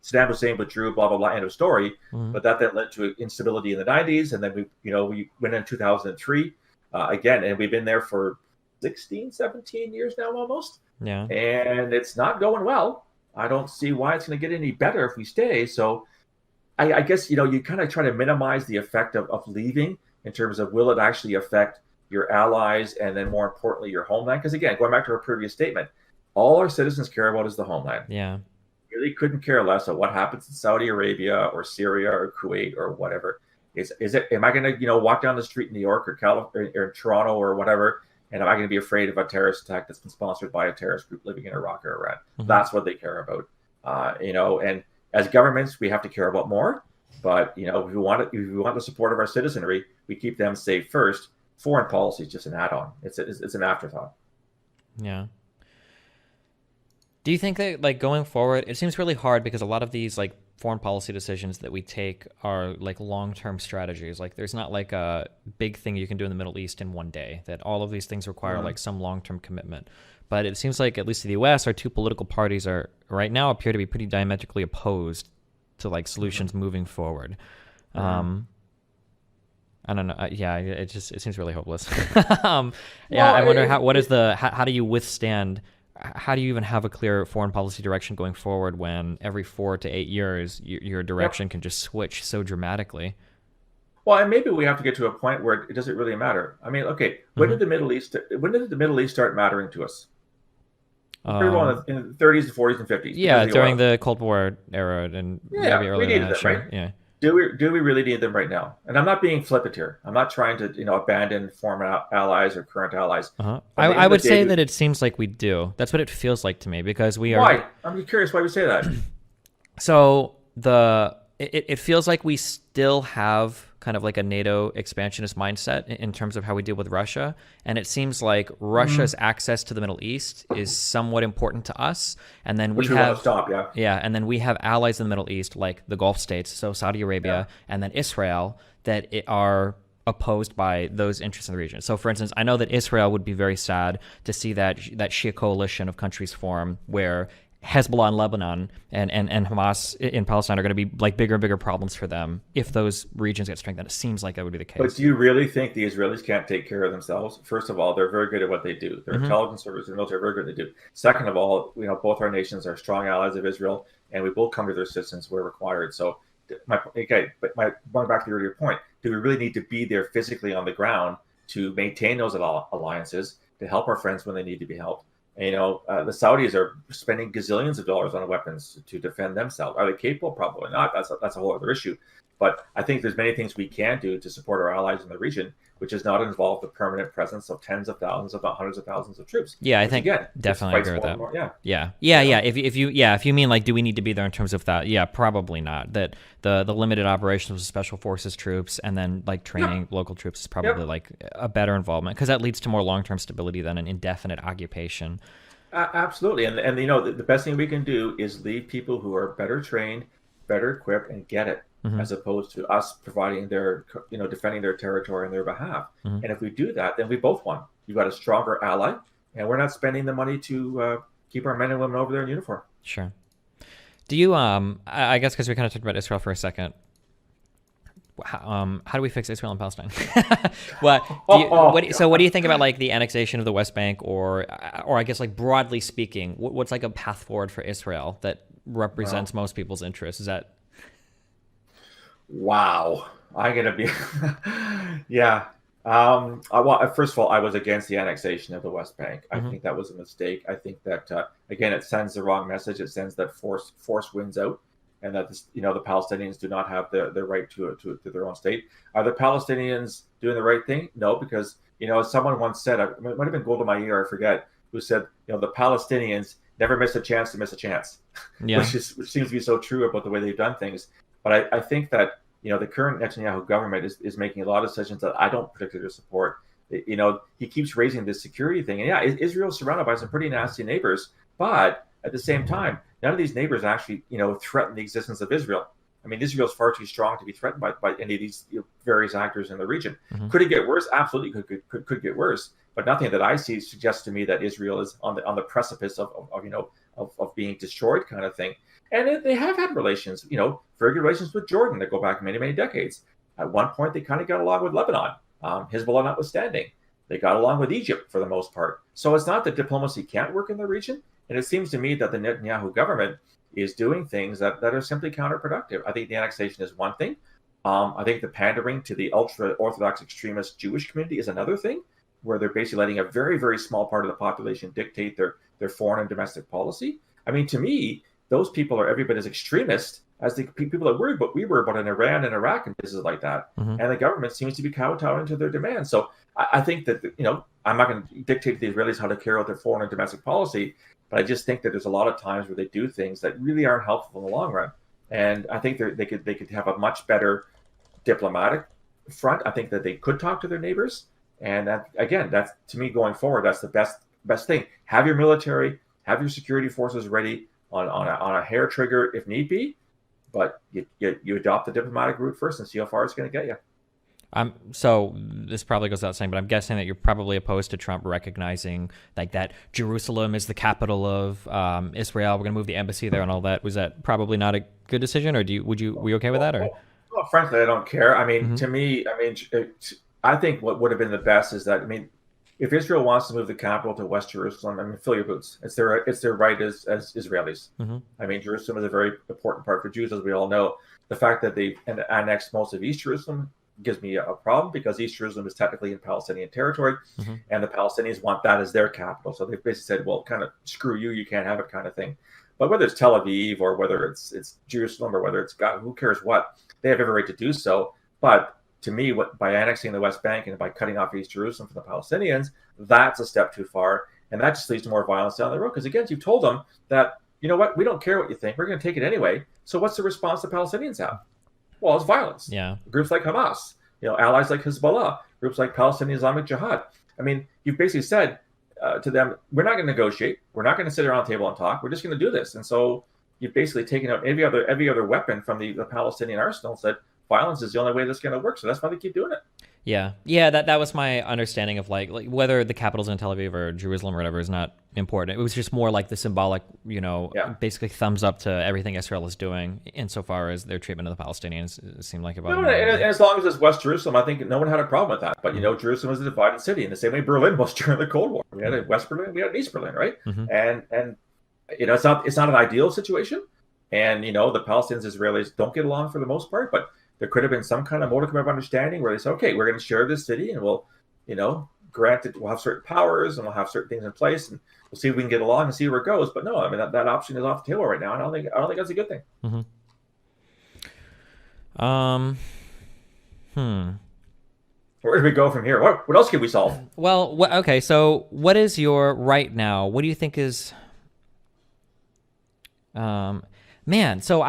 Saddam Hussein withdrew, blah blah blah, end of story. But that then led to instability in the 90s, and then we went in 2003 again, and we've been there for 16, 17 years now almost. Yeah. And it's not going well. I don't see why it's going to get any better if we stay. So I guess, you kind of try to minimize the effect of leaving in terms of will it actually affect your allies and then more importantly, your homeland? Because again, going back to our previous statement, all our citizens care about is the homeland. Yeah. Really couldn't care less of what happens in Saudi Arabia or Syria or Kuwait or whatever. Am I going to, walk down the street in New York or California or Toronto or whatever, and am I going to be afraid of a terrorist attack that's been sponsored by a terrorist group living in Iraq or Iran? That's what they care about. And as governments, we have to care about more. But if we want the support of our citizenry, we keep them safe first. Foreign policy is just an add-on. It's an afterthought. Yeah. Do you think that going forward, it seems really hard because a lot of these foreign policy decisions that we take are long-term strategies. There's not a big thing you can do in the Middle East in one day, that all of these things require some long-term commitment. But it seems like, at least in the US, our two political parties right now appear to be pretty diametrically opposed to solutions moving forward. I don't know. It seems really hopeless. I wonder how do you withstand, how do you even have a clear foreign policy direction going forward when every 4 to 8 years your direction can just switch so dramatically? Well, and maybe we have to get to a point where it doesn't really matter. I mean, okay, when did the Middle East start mattering to us? Pretty well in the 30s, the 40s, and 50s. Yeah, during the Cold War era and maybe earlier we needed than that. Right? Yeah. do we really need them right now? And I'm not being flippant here. I'm not trying to abandon former allies or current allies. Uh-huh. At the end I of the would say day, that it seems like we do. That's what it feels like to me, because we are. why? I'm curious why we say that. So it feels like we still have kind of like a NATO expansionist mindset in terms of how we deal with Russia. And it seems like Russia's access to the Middle East is somewhat important to us. And then Which we we want have, to stop, yeah. yeah, and then we have allies in the Middle East, like the Gulf states, so Saudi Arabia, and then Israel, that are opposed by those interests in the region. So, for instance, I know that Israel would be very sad to see that Shia coalition of countries form, where Hezbollah in Lebanon and Hamas in Palestine are going to be like bigger and bigger problems for them if those regions get strengthened. It seems like that would be the case. But do you really think the Israelis can't take care of themselves? First of all, they're very good at what they do. Their intelligence service and military are very good at what they do. Second of all, both our nations are strong allies of Israel, and we will come to their assistance where required. So, going back to the earlier point, do we really need to be there physically on the ground to maintain those alliances, to help our friends when they need to be helped? And, the Saudis are spending gazillions of dollars on weapons to defend themselves. Are they capable? Probably not. That's a whole other issue. But I think there's many things we can do to support our allies in the region, which does not involve the permanent presence of tens of thousands, if not hundreds of thousands of troops. Yeah, I think again, definitely agree with that. Yeah. If you mean like, do we need to be there in terms of that? Yeah, probably not. That the limited operations of special forces troops and then like training local troops is probably like a better involvement, because that leads to more long-term stability than an indefinite occupation. Absolutely. And the best thing we can do is leave people who are better trained, better equipped, and get it, as opposed to us providing defending their territory on their behalf. And if we do that, then we both won. You've got a stronger ally, and we're not spending the money to keep our men and women over there in uniform. Sure. Do you, I guess because we kind of talked about Israel for a second, how do we fix Israel and Palestine? So what do you think about like the annexation of the West Bank, or I guess like broadly speaking, what's like a path forward for Israel that represents most people's interests? Is that? Wow, I'm gonna be, yeah. First of all, I was against the annexation of the West Bank. I think that was a mistake. I think that again, it sends the wrong message. It sends that force wins out, and that the Palestinians do not have the right to their own state. Are the Palestinians doing the right thing? No, because as someone once said, it might have been Golda Meir, I forget, who said, the Palestinians never miss a chance to miss a chance, which seems to be so true about the way they've done things. But I think that the current Netanyahu government is making a lot of decisions that I don't particularly support. He keeps raising this security thing, and Israel's surrounded by some pretty nasty neighbors, but at the same time, none of these neighbors actually, threaten the existence of Israel. I mean, Israel's far too strong to be threatened by any of these various actors in the region. Could it get worse? Absolutely, could get worse. But nothing that I see suggests to me that Israel is on the precipice of being destroyed, kind of thing. And they have had relations, very good relations with Jordan that go back many, many decades. At one point, they kind of got along with Lebanon, Hezbollah notwithstanding. They got along with Egypt for the most part. So it's not that diplomacy can't work in the region. And it seems to me that the Netanyahu government is doing things that are simply counterproductive. I think the annexation is one thing. I think the pandering to the ultra-Orthodox extremist Jewish community is another thing, where they're basically letting a very, very small part of the population dictate their foreign and domestic policy. I mean, to me, those people are every bit as extremist as the people that we were about in Iran and Iraq and places like that. And the government seems to be kowtowing to their demands. So I think that, I'm not going to dictate to the Israelis how to carry out their foreign and domestic policy, but I just think that there's a lot of times where they do things that really aren't helpful in the long run. And I think they could have a much better diplomatic front. I think that they could talk to their neighbors. And that's to me going forward, that's the best thing. Have your military, have your security forces ready on a hair trigger if need be, but you adopt the diplomatic route first and see how far it's going to get you. So this probably goes without saying, but I'm guessing that you're probably opposed to Trump recognizing like that Jerusalem is the capital of Israel. We're going to move the embassy there and all that. Was that probably not a good decision, or were you okay with that? Or well, frankly, I don't care. I mean, to me, I think what would have been the best is that, if Israel wants to move the capital to West Jerusalem, fill your boots. It's their right as Israelis. Jerusalem is a very important part for Jews, as we all know. The fact that they annexed most of East Jerusalem gives me a problem, because East Jerusalem is technically in Palestinian territory, and the Palestinians want that as their capital. So they basically said, well, kind of screw you, you can't have it, kind of thing. But whether it's Tel Aviv or whether it's Jerusalem or whether it's God, who cares what, they have every right to do so. But to me, by annexing the West Bank and by cutting off East Jerusalem from the Palestinians, that's a step too far. And that just leads to more violence down the road. Because again, you've told them that, you know what, we don't care what you think. We're going to take it anyway. So what's the response the Palestinians have? Well, it's violence. Yeah. Groups like Hamas, allies like Hezbollah, groups like Palestinian Islamic Jihad. I mean, you've basically said to them, we're not going to negotiate. We're not going to sit around the table and talk. We're just going to do this. And so you've basically taken out every other weapon from the Palestinian arsenal and said violence is the only way that's going to work. So that's why they keep doing it. Yeah. That was my understanding of like whether the capital's in Tel Aviv or Jerusalem or whatever is not important. It was just more like the symbolic, basically thumbs up to everything Israel is doing insofar as their treatment of the Palestinians. It seemed like about. And as long as it's West Jerusalem, I think no one had a problem with that. But Jerusalem is a divided city in the same way Berlin was during the Cold War. We had a West Berlin, we had an East Berlin, right? And it's not an ideal situation. And the Palestinians, Israelis don't get along for the most part, but there could have been some kind of modicum of understanding where they say, okay, we're going to share this city and we'll, granted, we'll have certain powers and we'll have certain things in place and we'll see if we can get along and see where it goes. But no, I mean, that option is off the table right now. And I don't think that's a good thing. Where do we go from here? What else can we solve? Well, okay. So what is your right now? What do you think is, so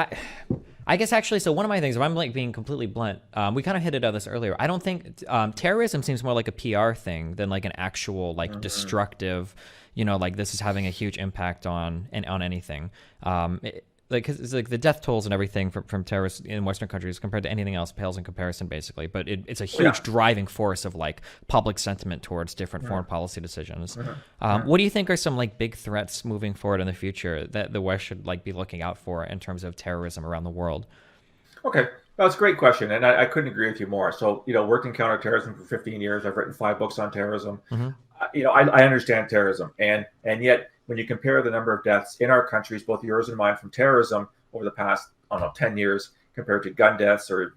I guess actually, so one of my things, if I'm like being completely blunt, we kind of hinted at this earlier. I don't think terrorism seems more like a PR thing than like an actual like destructive, like this is having a huge impact on anything. Because it's like the death tolls and everything from terrorists in Western countries compared to anything else pales in comparison, basically. But it's a huge driving force of like public sentiment towards different foreign policy decisions. What do you think are some like big threats moving forward in the future that the West should like be looking out for in terms of terrorism around the world? Okay, that's a great question, and I couldn't agree with you more. So worked in counterterrorism for 15 years. I've written 5 books on terrorism. I understand terrorism, and yet. When you compare the number of deaths in our countries, both yours and mine, from terrorism over the past, 10 years compared to gun deaths or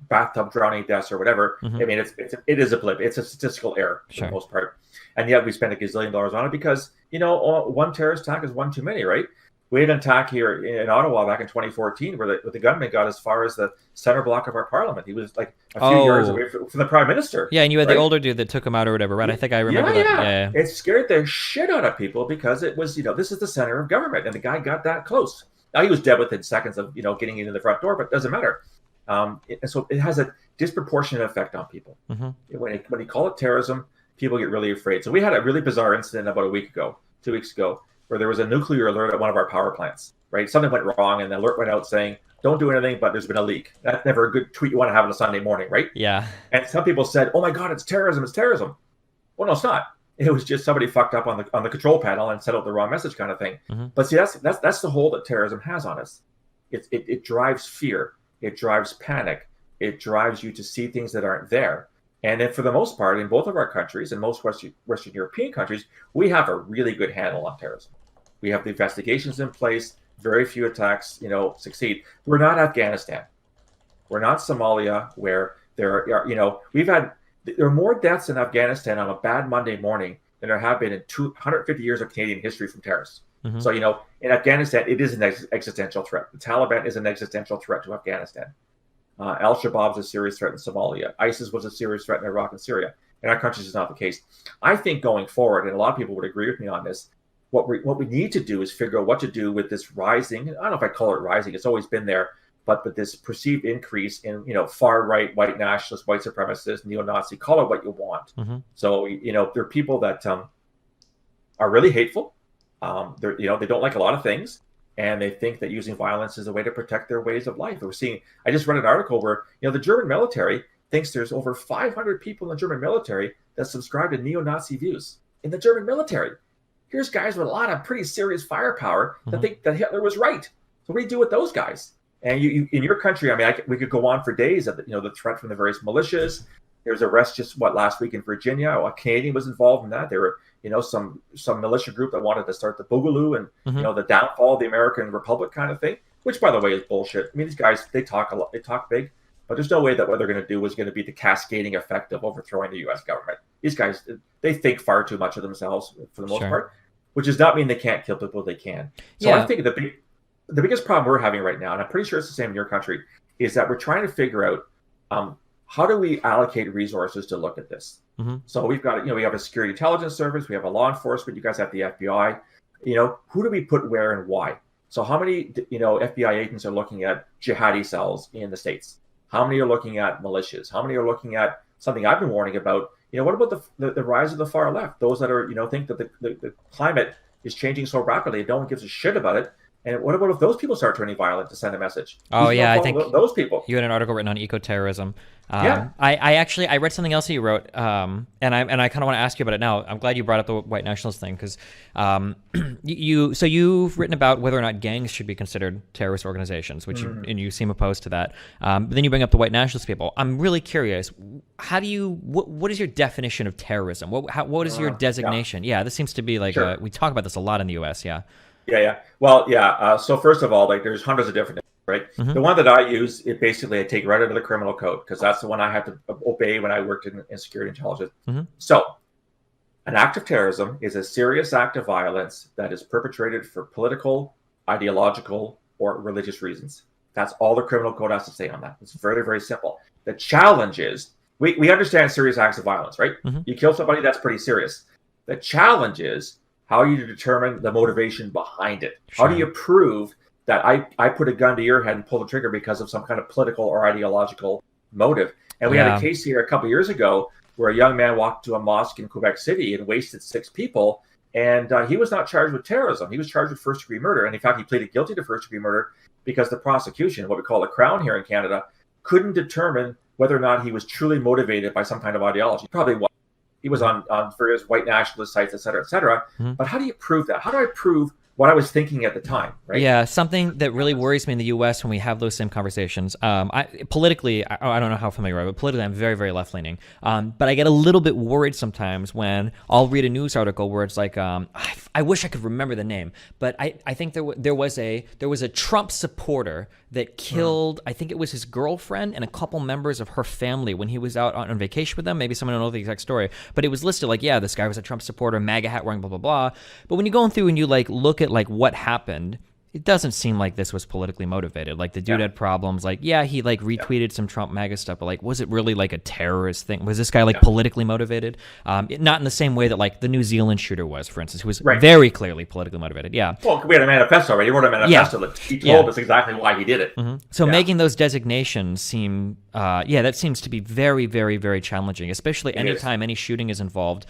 bathtub drowning deaths or whatever, I mean, it is a blip. It's a statistical error for the most part. And yet we spend $1 gazillion on it because, one terrorist attack is one too many, right? We had an attack here in Ottawa back in 2014 where the gunman got as far as the center block of our parliament. He was like a few yards away from the prime minister. Yeah, and you had the older dude that took him out or whatever, right? I think I remember that. Yeah. It scared the shit out of people because it was, this is the center of government, and the guy got that close. Now, he was dead within seconds of, getting into the front door, but it doesn't matter. And so it has a disproportionate effect on people. When you call it terrorism, people get really afraid. So we had a really bizarre incident about 2 weeks ago, where there was a nuclear alert at one of our power plants, right? Something went wrong, and the alert went out saying, don't do anything, but there's been a leak. That's never a good tweet you want to have on a Sunday morning, right? Yeah. And some people said, oh my God, it's terrorism. Well, no, it's not. It was just somebody fucked up on the control panel and set out the wrong message kind of thing. But see, that's the hold that terrorism has on us. It drives fear. It drives panic. It drives you to see things that aren't there. And then for the most part, in both of our countries and most Western European countries, we have a really good handle on terrorism. We have the investigations in place. Very few attacks, succeed. We're not Afghanistan. We're not Somalia, where there are more deaths in Afghanistan on a bad Monday morning than there have been in 250 years of Canadian history from terrorists. So, in Afghanistan, it is an existential threat. The Taliban is an existential threat to Afghanistan. Al-Shabaab is a serious threat in Somalia. ISIS was a serious threat in Iraq and Syria. In our countries, is not the case. I think going forward, and a lot of people would agree with me on this, what we need to do is figure out what to do with this rising. I don't know if I call it rising. It's always been there, but this perceived increase in far right, white nationalists, white supremacists, neo-Nazi. Call it what you want. So there are people that are really hateful. They don't like a lot of things, and they think that using violence is a way to protect their ways of life. I just read an article where the German military thinks there's over 500 people in the German military that subscribe to neo-Nazi views in the German military. Here's guys with a lot of pretty serious firepower that think that Hitler was right. So what do you do with those guys? And you in your country, I mean, we could go on for days of the threat from the various militias. There's arrests just last week in Virginia. A Canadian was involved in that. There were some militia group that wanted to start the Boogaloo and the downfall of the American Republic kind of thing, which by the way is bullshit. I mean, these guys, they talk a lot, they talk big, but there's no way that what they're going to do is going to be the cascading effect of overthrowing the U.S. government. These guys, they think far too much of themselves for the most part. which does not mean they can't kill people. They can. So Yeah. I think the biggest problem we're having right now, and I'm pretty sure it's the same in your country, is that we're trying to figure out how do we allocate resources to look at this. Mm-hmm. So we've got, we have a security intelligence service, we have a law enforcement, you guys have the FBI. Who do we put where and why? So how many, FBI agents are looking at jihadi cells in the States? How many are looking at militias? How many are looking at something I've been warning about? What about the rise of the far left? Those that are, think that the climate is changing so rapidly, no one gives a shit about it. And what about if those people start turning violent to send a message? Oh, yeah, I think those people. You had an article written on eco-terrorism. Yeah. I read something else that you wrote, and I kind of want to ask you about it now. I'm glad you brought up the white nationalist thing because you've written about whether or not gangs should be considered terrorist organizations, which you seem opposed to that. But then you bring up the white nationalist people. I'm really curious. How do you? What is your definition of terrorism? What is your designation? Yeah, this seems to be like we talk about this a lot in the U.S. Yeah. Yeah. Well, yeah. So first of all, there's hundreds of different, right? Mm-hmm. The one that I use, I take right out of the criminal code because that's the one I had to obey when I worked in security intelligence. Mm-hmm. So, an act of terrorism is a serious act of violence that is perpetrated for political, ideological, or religious reasons. That's all the criminal code has to say on that. It's very, very simple. The challenge is we understand serious acts of violence, right? Mm-hmm. You kill somebody, that's pretty serious. The challenge is how you determine the motivation behind it. Sure. How do you prove that I put a gun to your head and pull the trigger because of some kind of political or ideological motive? And we had a case here a couple of years ago where a young man walked to a mosque in Quebec City and wasted 6 people. And he was not charged with terrorism. He was charged with first-degree murder. And in fact, he pleaded guilty to first-degree murder because the prosecution, what we call the Crown here in Canada, couldn't determine whether or not he was truly motivated by some kind of ideology. Probably was. He was on various white nationalist sites, et cetera, et cetera. Mm-hmm. But how do you prove that? How do I prove what I was thinking at the time, right? Yeah, something that really worries me in the U.S. when we have those same conversations. Politically, I don't know how familiar you are, but politically I'm very, very left-leaning. But I get a little bit worried sometimes when I'll read a news article where it's like, I wish I could remember the name, but I think there was a Trump supporter that killed, I think it was his girlfriend and a couple members of her family when he was out on vacation with them. Maybe someone don't know the exact story, but it was listed like, yeah, this guy was a Trump supporter, MAGA hat wearing, blah, blah, blah. But when you're going through and you look at what happened, it doesn't seem like this was politically motivated. Like the dude had problems. Like, he retweeted some Trump MAGA stuff, but was it really a terrorist thing? Was this guy politically motivated? Not in the same way that the New Zealand shooter was, for instance, who was very clearly politically motivated. Yeah. Well, we had a manifesto, right? He wrote a manifesto that he told us exactly why he did it. Mm-hmm. So making those designations seem, that seems to be very, very, very challenging, especially anytime any shooting is involved.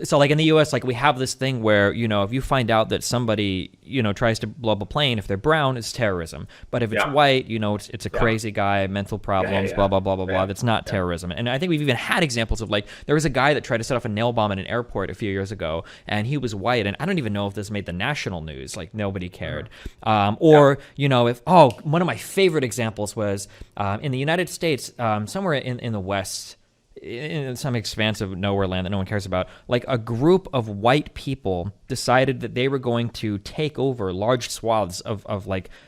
So in the US, we have this thing where, if you find out that somebody, tries to blow up a plane, if they're brown, it's terrorism. But if it's white, it's a crazy guy, mental problems, blah, blah, blah, blah, blah. That's not terrorism. And I think we've even had examples of there was a guy that tried to set off a nail bomb in an airport a few years ago, and he was white. And I don't even know if this made the national news. Nobody cared. One of my favorite examples was in the United States, somewhere in the West, in some expansive nowhere land that no one cares about, a group of white people decided that they were going to take over large swaths of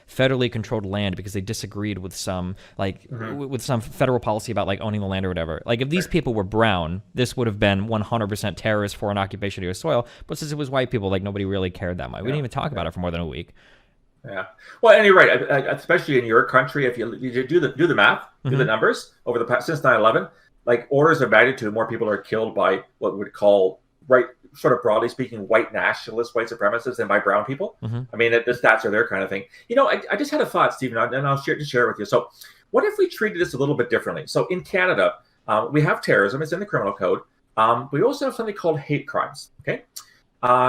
federally controlled land because they disagreed with some with some federal policy about owning the land or whatever. If these people were brown, this would have been 100% terrorist foreign occupation of U.S. soil. But since it was white people, nobody really cared that much. We didn't even talk about it for more than a week. Yeah. Well, and you're right. Especially in your country, if you do the math, do the numbers over the past since 9/11. Orders of magnitude, more people are killed by what we would call, sort of broadly speaking, white nationalists, white supremacists than by brown people. Mm-hmm. I mean, the stats are their kind of thing. I just had a thought, Stephen, and I'll share it with you. So what if we treated this a little bit differently? So in Canada, we have terrorism. It's in the criminal code. We also have something called hate crimes. Okay.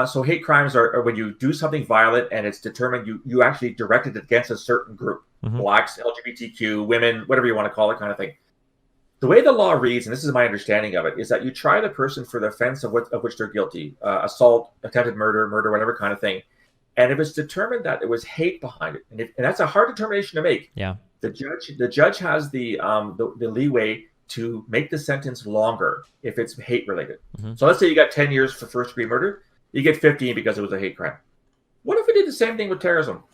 So hate crimes are when you do something violent and it's determined you actually directed it against a certain group, blacks, LGBTQ, women, whatever you want to call it, kind of thing. The way the law reads, and this is my understanding of it, is that you try the person for the offense of which they're guilty, assault, attempted murder, whatever kind of thing. And if it's determined that there was hate behind it, and that's a hard determination to make, the judge has the leeway to make the sentence longer if it's hate related. Mm-hmm. So let's say you got 10 years for first degree murder, you get 15 because it was a hate crime. What if we did the same thing with terrorism?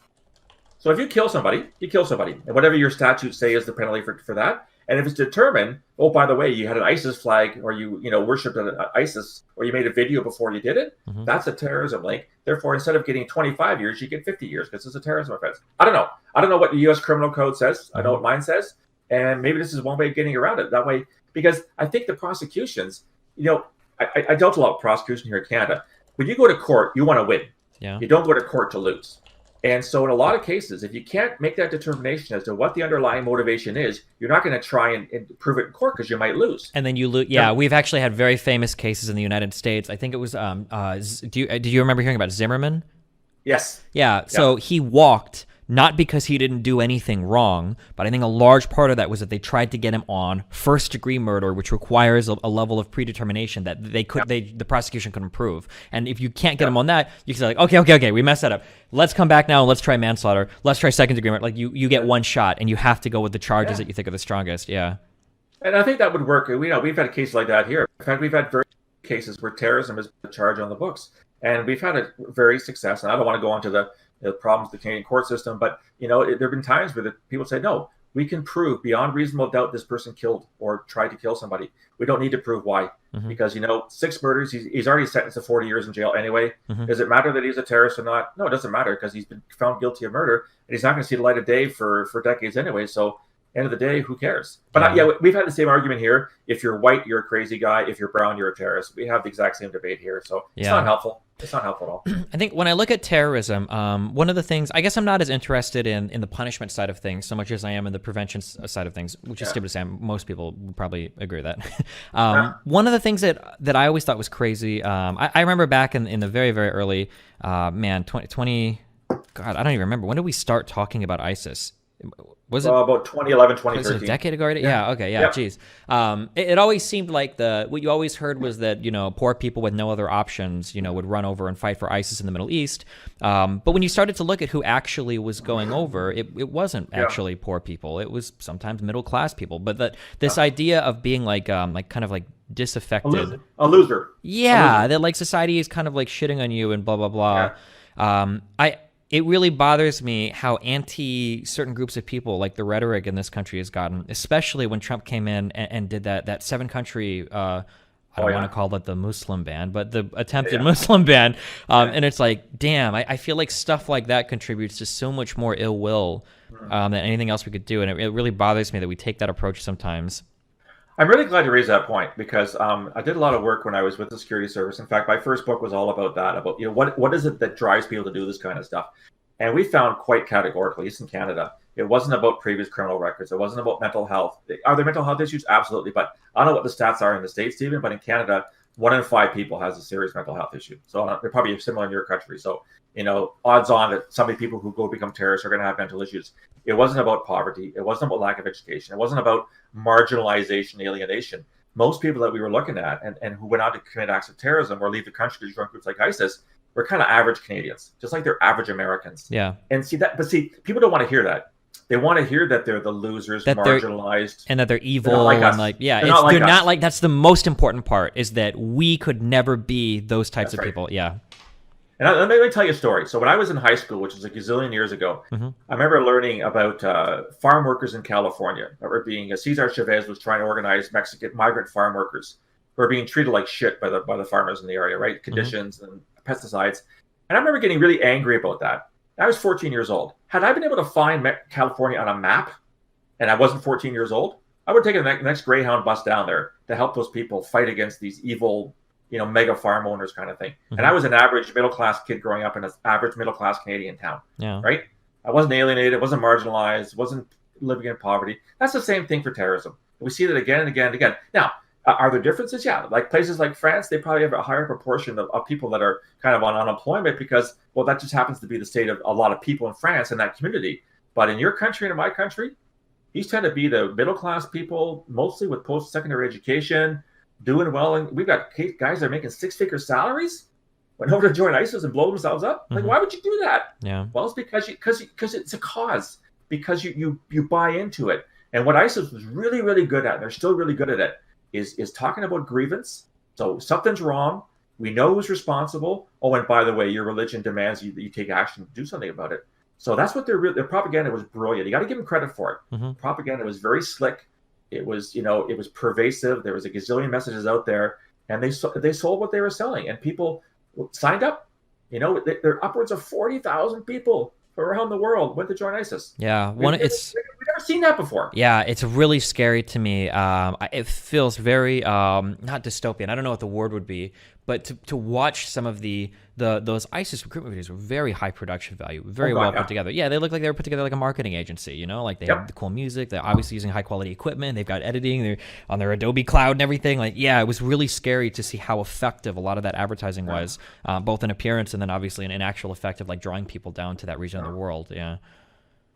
So if you kill somebody, and whatever your statutes say is the penalty for that. And if it's determined, oh, by the way, you had an ISIS flag, or you worshipped ISIS, or you made a video before you did it, that's a terrorism link. Therefore, instead of getting 25 years, you get 50 years because it's a terrorism offense. I don't know. I don't know what the U.S. Criminal Code says. I know what mine says. And maybe this is one way of getting around it that way, because I think the prosecutions, I dealt a lot with prosecution here in Canada. When you go to court, you want to win. Yeah. You don't go to court to lose. And so in a lot of cases, if you can't make that determination as to what the underlying motivation is, you're not going to try and prove it in court because you might lose. And then you lose. Yeah, we've actually had very famous cases in the United States. I think it was, do you remember hearing about Zimmerman? Yes. Yeah, so he walked, not because he didn't do anything wrong, but I think a large part of that was that they tried to get him on first-degree murder, which requires a level of predetermination that the prosecution couldn't prove. And if you can't get him on that, you can say, like, okay, we messed that up. Let's come back now and let's try manslaughter. Let's try second-degree murder. Like, you get one shot, and you have to go with the charges that you think are the strongest. Yeah. And I think that would work. We've had a case like that here. In fact, we've had very cases where terrorism is a charge on the books. And we've had a very success. And I don't want to go into the problems with the Canadian court system, but there have been times where people say, no, we can prove beyond reasonable doubt this person killed or tried to kill somebody. We don't need to prove why, because 6 murders, he's already sentenced to 40 years in jail anyway. Does it matter that he's a terrorist or not? No, it doesn't matter, because he's been found guilty of murder, and he's not going to see the light of day for decades anyway. So end of the day, who cares? But we've had the same argument here. If you're white, you're a crazy guy. If you're brown, you're a terrorist. We have the exact same debate here. So it's not helpful. It's not helpful at all. I think when I look at terrorism, one of the things, I guess I'm not as interested in the punishment side of things so much as I am in the prevention side of things, which is stupid to say. Most people would probably agree with that. One of the things that I always thought was crazy, I remember back in the very, very early, 20, God, I don't even remember. When did we start talking about ISIS? Was it about 2011, 2013? Was it a decade ago already? Yeah. Okay. Yeah. Geez. It always seemed like what you always heard was that poor people with no other options would run over and fight for ISIS in the Middle East. But when you started to look at who actually was going over, it wasn't actually poor people. It was sometimes middle class people. But this idea of being like kind of like disaffected, a loser. Yeah, that like society is kind of like shitting on you and blah blah blah. Yeah. It really bothers me how anti certain groups of people, like the rhetoric in this country has gotten, especially when Trump came in and did that 7-country, I don't want to call it the Muslim ban, but the attempted Muslim ban. And it's like, damn, I feel like stuff like that contributes to so much more ill will than anything else we could do. And it really bothers me that we take that approach sometimes. I'm really glad you raised that point, because I did a lot of work when I was with the security service. In fact, my first book was all about that, about what is it that drives people to do this kind of stuff. And we found quite categorically, at least in Canada, it wasn't about previous criminal records. It wasn't about mental health. Are there mental health issues? Absolutely. But I don't know what the stats are in the States, Stephen, but in Canada, 1 in 5 people has a serious mental health issue. So they're probably similar in your country. So, odds on that some of the people who go become terrorists are going to have mental issues. It wasn't about poverty. It wasn't about lack of education. It wasn't about marginalization, alienation. Most people that we were looking at and who went out to commit acts of terrorism or leave the country to join groups like ISIS were kind of average Canadians, just like they're average Americans. Yeah. And people don't want to hear that. They want to hear that they're the losers, that marginalized, and that they're evil. They're not like that's the most important part, is that we could never be those types of people. Yeah. And let me tell you a story. So when I was in high school, which was a gazillion years ago, I remember learning about farm workers in California that were Cesar Chavez was trying to organize Mexican migrant farm workers who were being treated like shit by the farmers in the area, right? Conditions and pesticides. And I remember getting really angry about that. I was 14 years old. Had I been able to find California on a map and I wasn't 14 years old, I would take the next Greyhound bus down there to help those people fight against these evil, mega farm owners kind of thing. And I was an average middle-class kid growing up in an average middle-class Canadian town, right? I wasn't alienated, wasn't marginalized, wasn't living in poverty. That's the same thing for terrorism. We see that again and again and again. Now, are there differences? Yeah. Like places like France, they probably have a higher proportion of people that are kind of on unemployment because, well, that just happens to be the state of a lot of people in France in that community. But in your country and in my country, these tend to be the middle-class people, mostly with post-secondary education, doing well. And we've got guys that are making 6-figure salaries, went over to join ISIS and blow themselves up. Like, why would you do that? Yeah. Well, it's because it's a cause, because you buy into it. And what ISIS was really, really good at, and they're still really good at it, is talking about grievance. So something's wrong. We know who's responsible. Oh, and by the way, your religion demands you take action to do something about it. So that's what their propaganda was brilliant. You got to give them credit for it. Propaganda was very slick, It was, it was pervasive. There was a gazillion messages out there, and they sold what they were selling, and people signed up. There are upwards of 40,000 people around the world went to join ISIS. Yeah, We've never seen that before. Yeah, it's really scary to me. It feels very not dystopian. I don't know what the word would be, but to watch some of those ISIS recruitment videos were very high production value, very well put together. Yeah, they look like they were put together like a marketing agency. Like they have the cool music. They're obviously using high quality equipment. They've got editing. They're on their Adobe Cloud and everything. Like, yeah, it was really scary to see how effective a lot of that advertising was, both in appearance and then obviously in actual effect of like drawing people down to that region of the world. Yeah.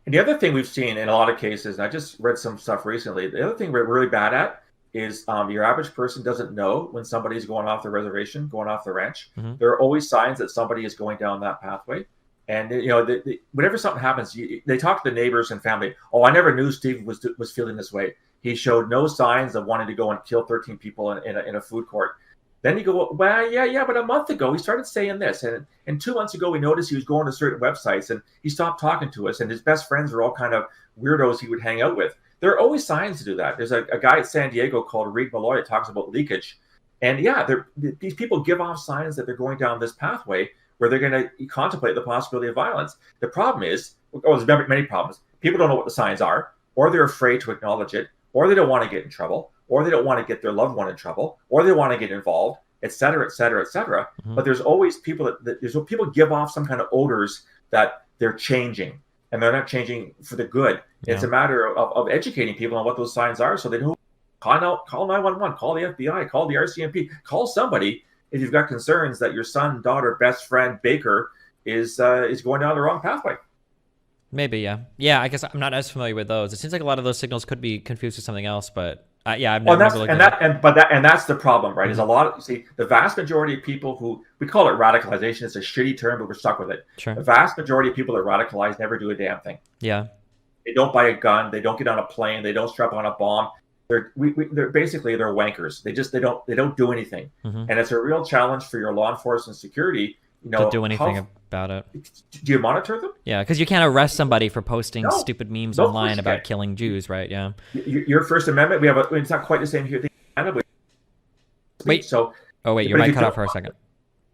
And the other thing we've seen in a lot of cases, and I just read some stuff recently, the other thing we're really bad at is your average person doesn't know when somebody's going off the reservation, going off the ranch. Mm-hmm. There are always signs that somebody is going down that pathway. And, whenever something happens, they talk to the neighbors and family. Oh, I never knew Steve was feeling this way. He showed no signs of wanting to go and kill 13 people in a food court. Then you go, well, yeah, but a month ago he started saying this, and 2 months ago we noticed he was going to certain websites, and he stopped talking to us, and his best friends were all kind of weirdos he would hang out with. There are always signs to do that. There's a guy at San Diego called Reed Malloy that talks about leakage, and these people give off signs that they're going down this pathway where they're going to contemplate the possibility of violence. The problem is, there's many problems. People don't know what the signs are, or they're afraid to acknowledge it, or they don't want to get in trouble, or they don't want to get their loved one in trouble, or they want to get involved, et cetera, et cetera, et cetera. Mm-hmm. But there's always people people give off some kind of odors that they're changing, and they're not changing for the good. Yeah. It's a matter of educating people on what those signs are, so they know. Call 911, call the FBI, call the RCMP, call somebody if you've got concerns that your son, daughter, best friend, baker is going down the wrong pathway. Maybe, yeah. Yeah, I guess I'm not as familiar with those. It seems like a lot of those signals could be confused with something else, but yeah, I've never looked at that. And that's the problem, right? Mm-hmm. Is a lot of, the vast majority of people who, we call it radicalization. It's a shitty term, but we're stuck with it. Sure. The vast majority of people that radicalize never do a damn thing. Yeah. They don't buy a gun. They don't get on a plane. They don't strap on a bomb. They're basically wankers. They don't do anything. Mm-hmm. And it's a real challenge for your law enforcement security. To do anything about it. Do you monitor them? Yeah, because you can't arrest somebody for posting stupid memes online about killing Jews, right? Yeah. Your First Amendment, it's not quite the same here. Wait. So. Oh wait, your mic cut off for a second.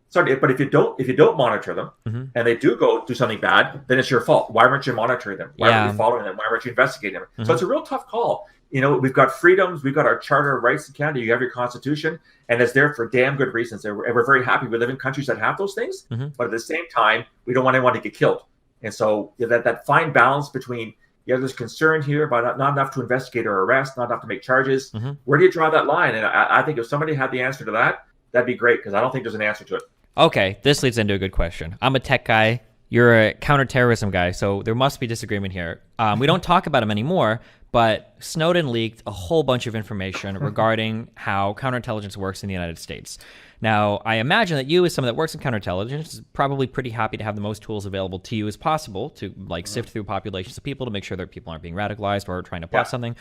Sorry, but if you don't monitor them, mm-hmm. and they do go do something bad, then it's your fault. Why weren't you monitoring them? Why weren't you following them? Why weren't you investigating them? Mm-hmm. So it's a real tough call. We've got freedoms, we've got our Charter of Rights in Canada, you have your Constitution, and it's there for damn good reasons. And we're very happy we live in countries that have those things, mm-hmm. but at the same time, we don't want anyone to get killed. And so that fine balance between, there's concern here about not enough to investigate or arrest, not enough to make charges. Mm-hmm. Where do you draw that line? And I think if somebody had the answer to that, that'd be great, because I don't think there's an answer to it. Okay, this leads into a good question. I'm a tech guy. You're a counterterrorism guy, so there must be disagreement here. We don't talk about him anymore, but Snowden leaked a whole bunch of information regarding how counterintelligence works in the United States. Now, I imagine that you, as someone that works in counterintelligence, is probably pretty happy to have the most tools available to you as possible to sift through populations of people to make sure that people aren't being radicalized or trying to plot something.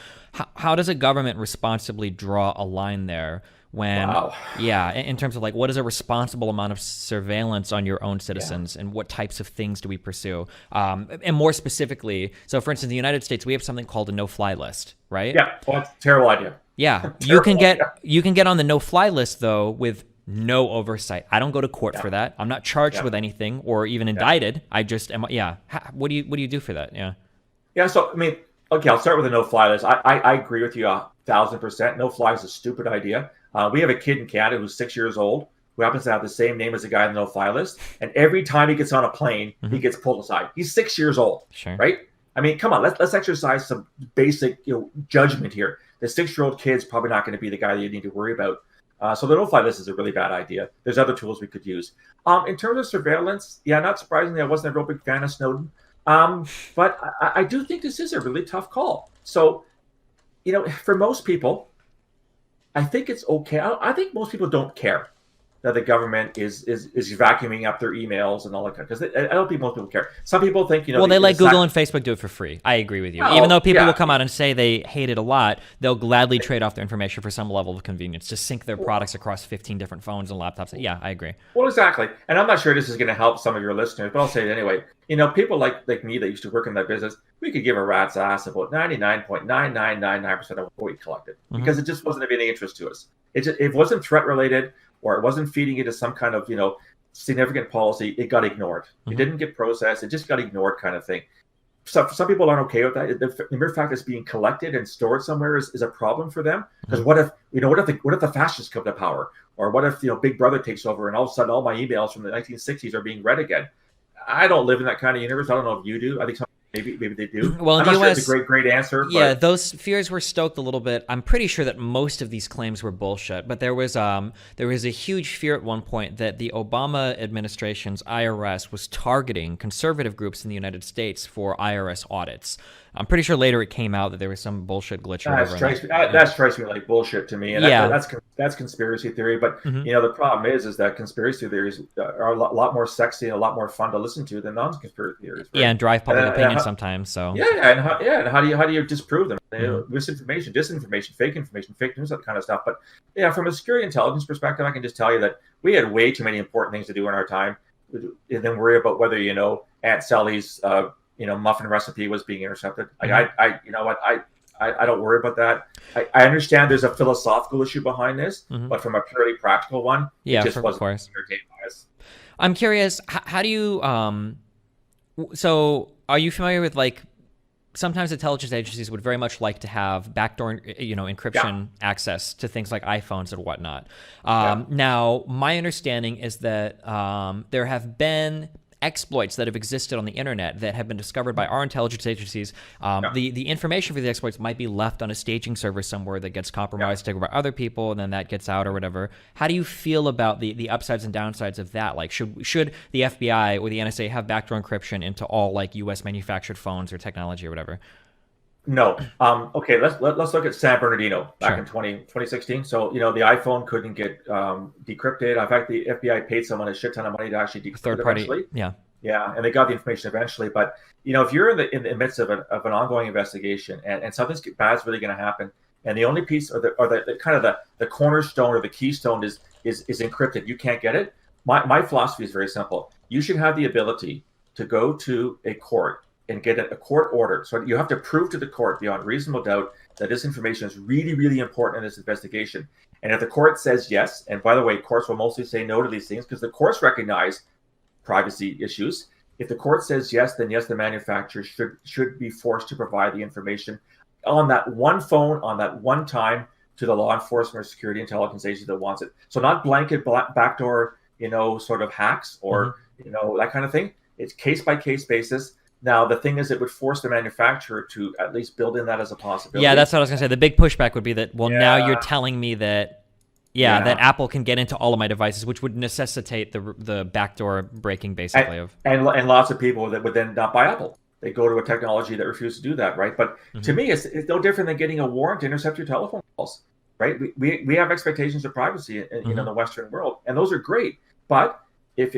How does a government responsibly draw a line there when, in terms of what is a responsible amount of surveillance on your own citizens and what types of things do we pursue? And more specifically, so for instance, in the United States, we have something called a no-fly list, right? Yeah, well, that's a terrible idea. Yeah, you can get on the no-fly list though with no oversight. I don't go to court for that. I'm not charged with anything or even indicted. I just am. Yeah. What do you do for that? Yeah. Yeah. So I'll start with the no-fly list. I agree with you 1,000%. No-fly is a stupid idea. We have a kid in Canada who's 6 years old who happens to have the same name as the guy on the no-fly list, and every time he gets on a plane, mm-hmm. he gets pulled aside. He's 6 years old. Sure. Right? Come on. Let's exercise some basic judgment here. The 6-year-old kid's probably not going to be the guy that you need to worry about. So the no-fly list is a really bad idea. There's other tools we could use. In terms of surveillance, not surprisingly, I wasn't a real big fan of Snowden. But I do think this is a really tough call. So, for most people, I think it's okay. I think most people don't care. that the government is vacuuming up their emails and all that, because I don't think most people care. Some people think, well, they let Google and Facebook do it for free. I agree with you. Even though people will come out and say they hate it a lot, they'll gladly trade off their information for some level of convenience to sync their products across 15 different phones and laptops. Yeah, I agree. Well, exactly. And I'm not sure this is going to help some of your listeners, but I'll say it anyway. People like me that used to work in that business, we could give a rat's ass about 99.9999% of what we collected, because it just wasn't of any interest to us. It wasn't threat related, or it wasn't feeding into some kind of significant policy. It got ignored. It didn't get processed. It just got ignored, kind of thing. Some people aren't okay with that. The mere fact it's being collected and stored somewhere is a problem for them. Because what if the fascists come to power, or what if Big Brother takes over and all of a sudden all my emails from the 1960s are being read again? I don't live in that kind of universe. I don't know if you do. I think maybe they do. Well, in I'm the not US, sure it's a great answer. Yeah, but those fears were stoked a little bit. I'm pretty sure that most of these claims were bullshit, but there was a huge fear at one point that the Obama administration's IRS was targeting conservative groups in the United States for IRS audits. I'm pretty sure later it came out that there was some bullshit glitch. That strikes me like bullshit to me, and that's conspiracy theory. But the problem is that conspiracy theories are a lot more sexy and a lot more fun to listen to than non-conspiracy theories. Right? Yeah, and drive public opinion sometimes. So and how do you disprove them? Misinformation, disinformation, fake news, that kind of stuff. But from a security intelligence perspective, I can just tell you that we had way too many important things to do in our time, and then worry about whether Aunt Sally's muffin recipe was being intercepted. I don't worry about that. I understand there's a philosophical issue behind this, but from a purely practical one, it just wasn't entertained by us. I'm curious, how do you so are you familiar with, like, sometimes intelligence agencies would very much like to have backdoor encryption access to things like iPhones and whatnot. Now, my understanding is that there have been exploits that have existed on the internet that have been discovered by our intelligence agencies. The information for the exploits might be left on a staging server somewhere that gets compromised by other people, and then that gets out or whatever. How do you feel about the upsides and downsides of that? Like, should the FBI or the NSA have backdoor encryption into all, like, U.S. manufactured phones or technology or whatever? No. Okay, let's look at San Bernardino back in 2016. So, the iPhone couldn't get decrypted. In fact, the FBI paid someone a shit ton of money to actually decrypt it eventually. Yeah, and they got the information eventually. But, if you're in the midst of an ongoing investigation and something bad's really going to happen, and the only piece or the kind of the cornerstone or the keystone is encrypted, you can't get it. My philosophy is very simple. You should have the ability to go to a court and get a court order. So you have to prove to the court beyond reasonable doubt that this information is really, really important in this investigation. And if the court says yes, and by the way, courts will mostly say no to these things because the courts recognize privacy issues. If the court says yes, then yes, the manufacturer should be forced to provide the information on that one phone, on that one time, to the law enforcement or security intelligence agency that wants it. So not blanket backdoor, sort of hacks or, that kind of thing. It's case by case basis. Now, the thing is, it would force the manufacturer to at least build in that as a possibility. Yeah, that's what I was going to say. The big pushback would be that, now you're telling me that, that Apple can get into all of my devices, which would necessitate the backdoor breaking, basically. And lots of people that would then not buy Apple. They go to a technology that refuses to do that, right? But to me, it's no different than getting a warrant to intercept your telephone calls, right? We have expectations of privacy in the Western world, and those are great. But if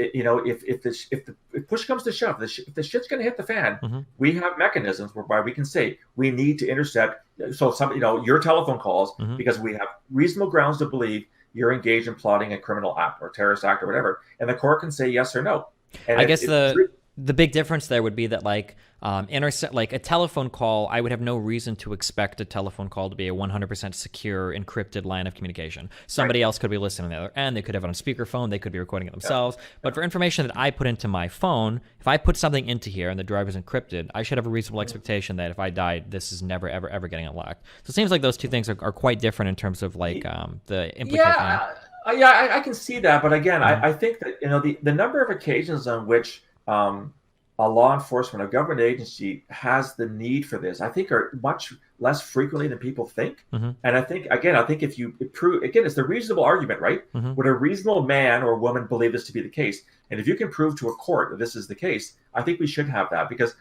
push comes to shove, if the shit's going to hit the fan, we have mechanisms whereby we can say we need to intercept your telephone calls because we have reasonable grounds to believe you're engaged in plotting a criminal act or terrorist act or whatever, and the court can say yes or no. And I guess the big difference there would be that, like, like a telephone call, I would have no reason to expect a telephone call to be a 100% secure, encrypted line of communication. Somebody else could be listening on the other end. They could have it on speakerphone. They could be recording it themselves. But for information that I put into my phone, if I put something into here and the drive is encrypted, I should have a reasonable expectation that if I died, this is never, ever, ever getting unlocked. So it seems like those two things are quite different in terms of, like, the implication. I can see that. But again, I think that, the number of occasions on which a law enforcement, a government agency has the need for this, I think are much less frequently than people think. And I think if you prove, again, it's the reasonable argument, right? Would a reasonable man or woman believe this to be the case? And if you can prove to a court that this is the case, I think we should have that, because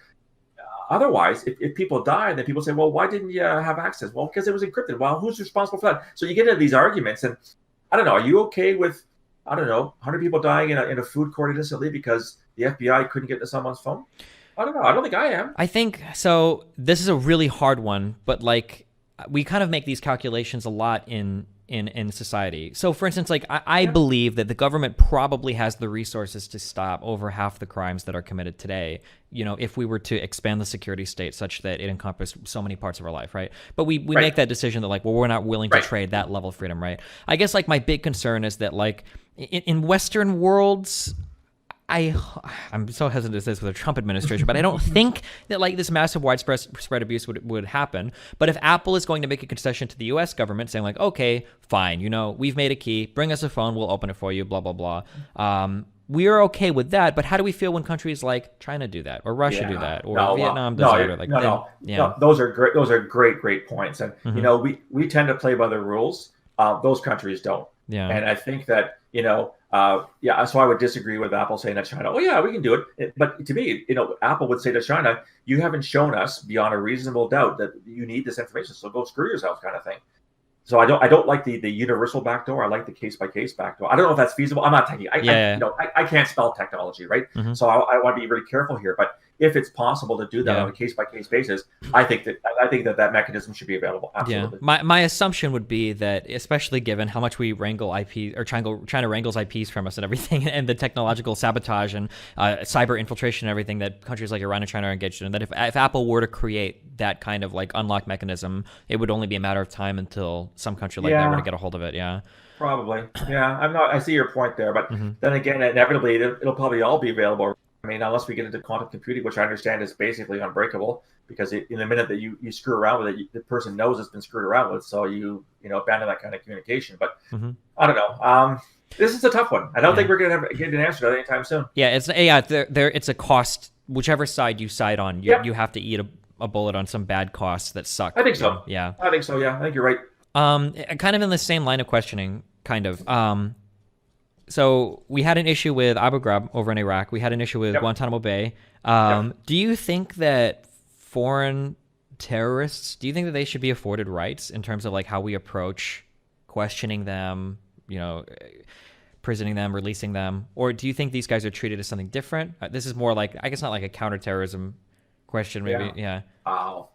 otherwise, if people die, then people say, well, why didn't you have access? Well, because it was encrypted. Well, who's responsible for that? So you get into these arguments, and I don't know, are you okay with I don't know, 100 people dying in a food court innocently because the FBI couldn't get to someone's phone? I don't know. I don't think I am. I think so. This is a really hard one, but like we kind of make these calculations a lot in society. So, for instance, like I believe that the government probably has the resources to stop over half the crimes that are committed today. You know, if we were to expand the security state such that it encompassed so many parts of our life, right? But we make that decision that like, well, we're not willing to trade that level of freedom, right? I guess like my big concern is that like in Western worlds, I'm so hesitant to say this with the Trump administration, but I don't think that like this massive widespread abuse would happen. But if Apple is going to make a concession to the U.S. government saying like, okay, fine, you know, we've made a key, bring us a phone, we'll open it for you, blah, blah, blah. We are okay with that, but how do we feel when countries like China do that, or Russia do that, or Vietnam does that? Or like, no, those are great. Those are great points. And you know, we tend to play by the rules. Those countries don't. Yeah. And I think that so I would disagree with Apple saying to China, oh yeah, we can do it. But to me, you know, Apple would say to China, you haven't shown us beyond a reasonable doubt that you need this information, so go screw yourselves, kind of thing. So I don't like the universal backdoor. I like the case by case backdoor. I don't know if that's feasible. I'm not techie. I can't spell technology, right? So I want to be really careful here. But if it's possible to do that on a case by case basis, I think that mechanism should be available. Absolutely. Yeah. My assumption would be that, especially given how much we wrangle IP, or China wrangles IPs from us and everything, and the technological sabotage and cyber infiltration and everything that countries like Iran and China are engaged in, that if Apple were to create that kind of like unlock mechanism, it would only be a matter of time until some country like that were to get a hold of it. Yeah. Probably. Yeah. I see your point there, but then again, inevitably it'll probably all be available. I mean, unless we get into quantum computing, which I understand is basically unbreakable, because in the minute that you screw around with it, the person knows it's been screwed around with, so you abandon that kind of communication. But I don't know. This is a tough one. I don't think we're going to get an answer to that anytime soon. Yeah, it's a cost. Whichever side you side on, you have to eat a bullet on some bad costs that suck. I think so. Yeah. I think so. Yeah, I think you're right. Kind of in the same line of questioning, kind of. So we had an issue with Abu Ghraib over in Iraq. We had an issue with Guantanamo Bay. Do you think that foreign terrorists, do you think that they should be afforded rights in terms of like how we approach questioning them, you know, prisoning them, releasing them? Or do you think these guys are treated as something different? This is more like, I guess not like a counterterrorism question, maybe. Yeah. Wow.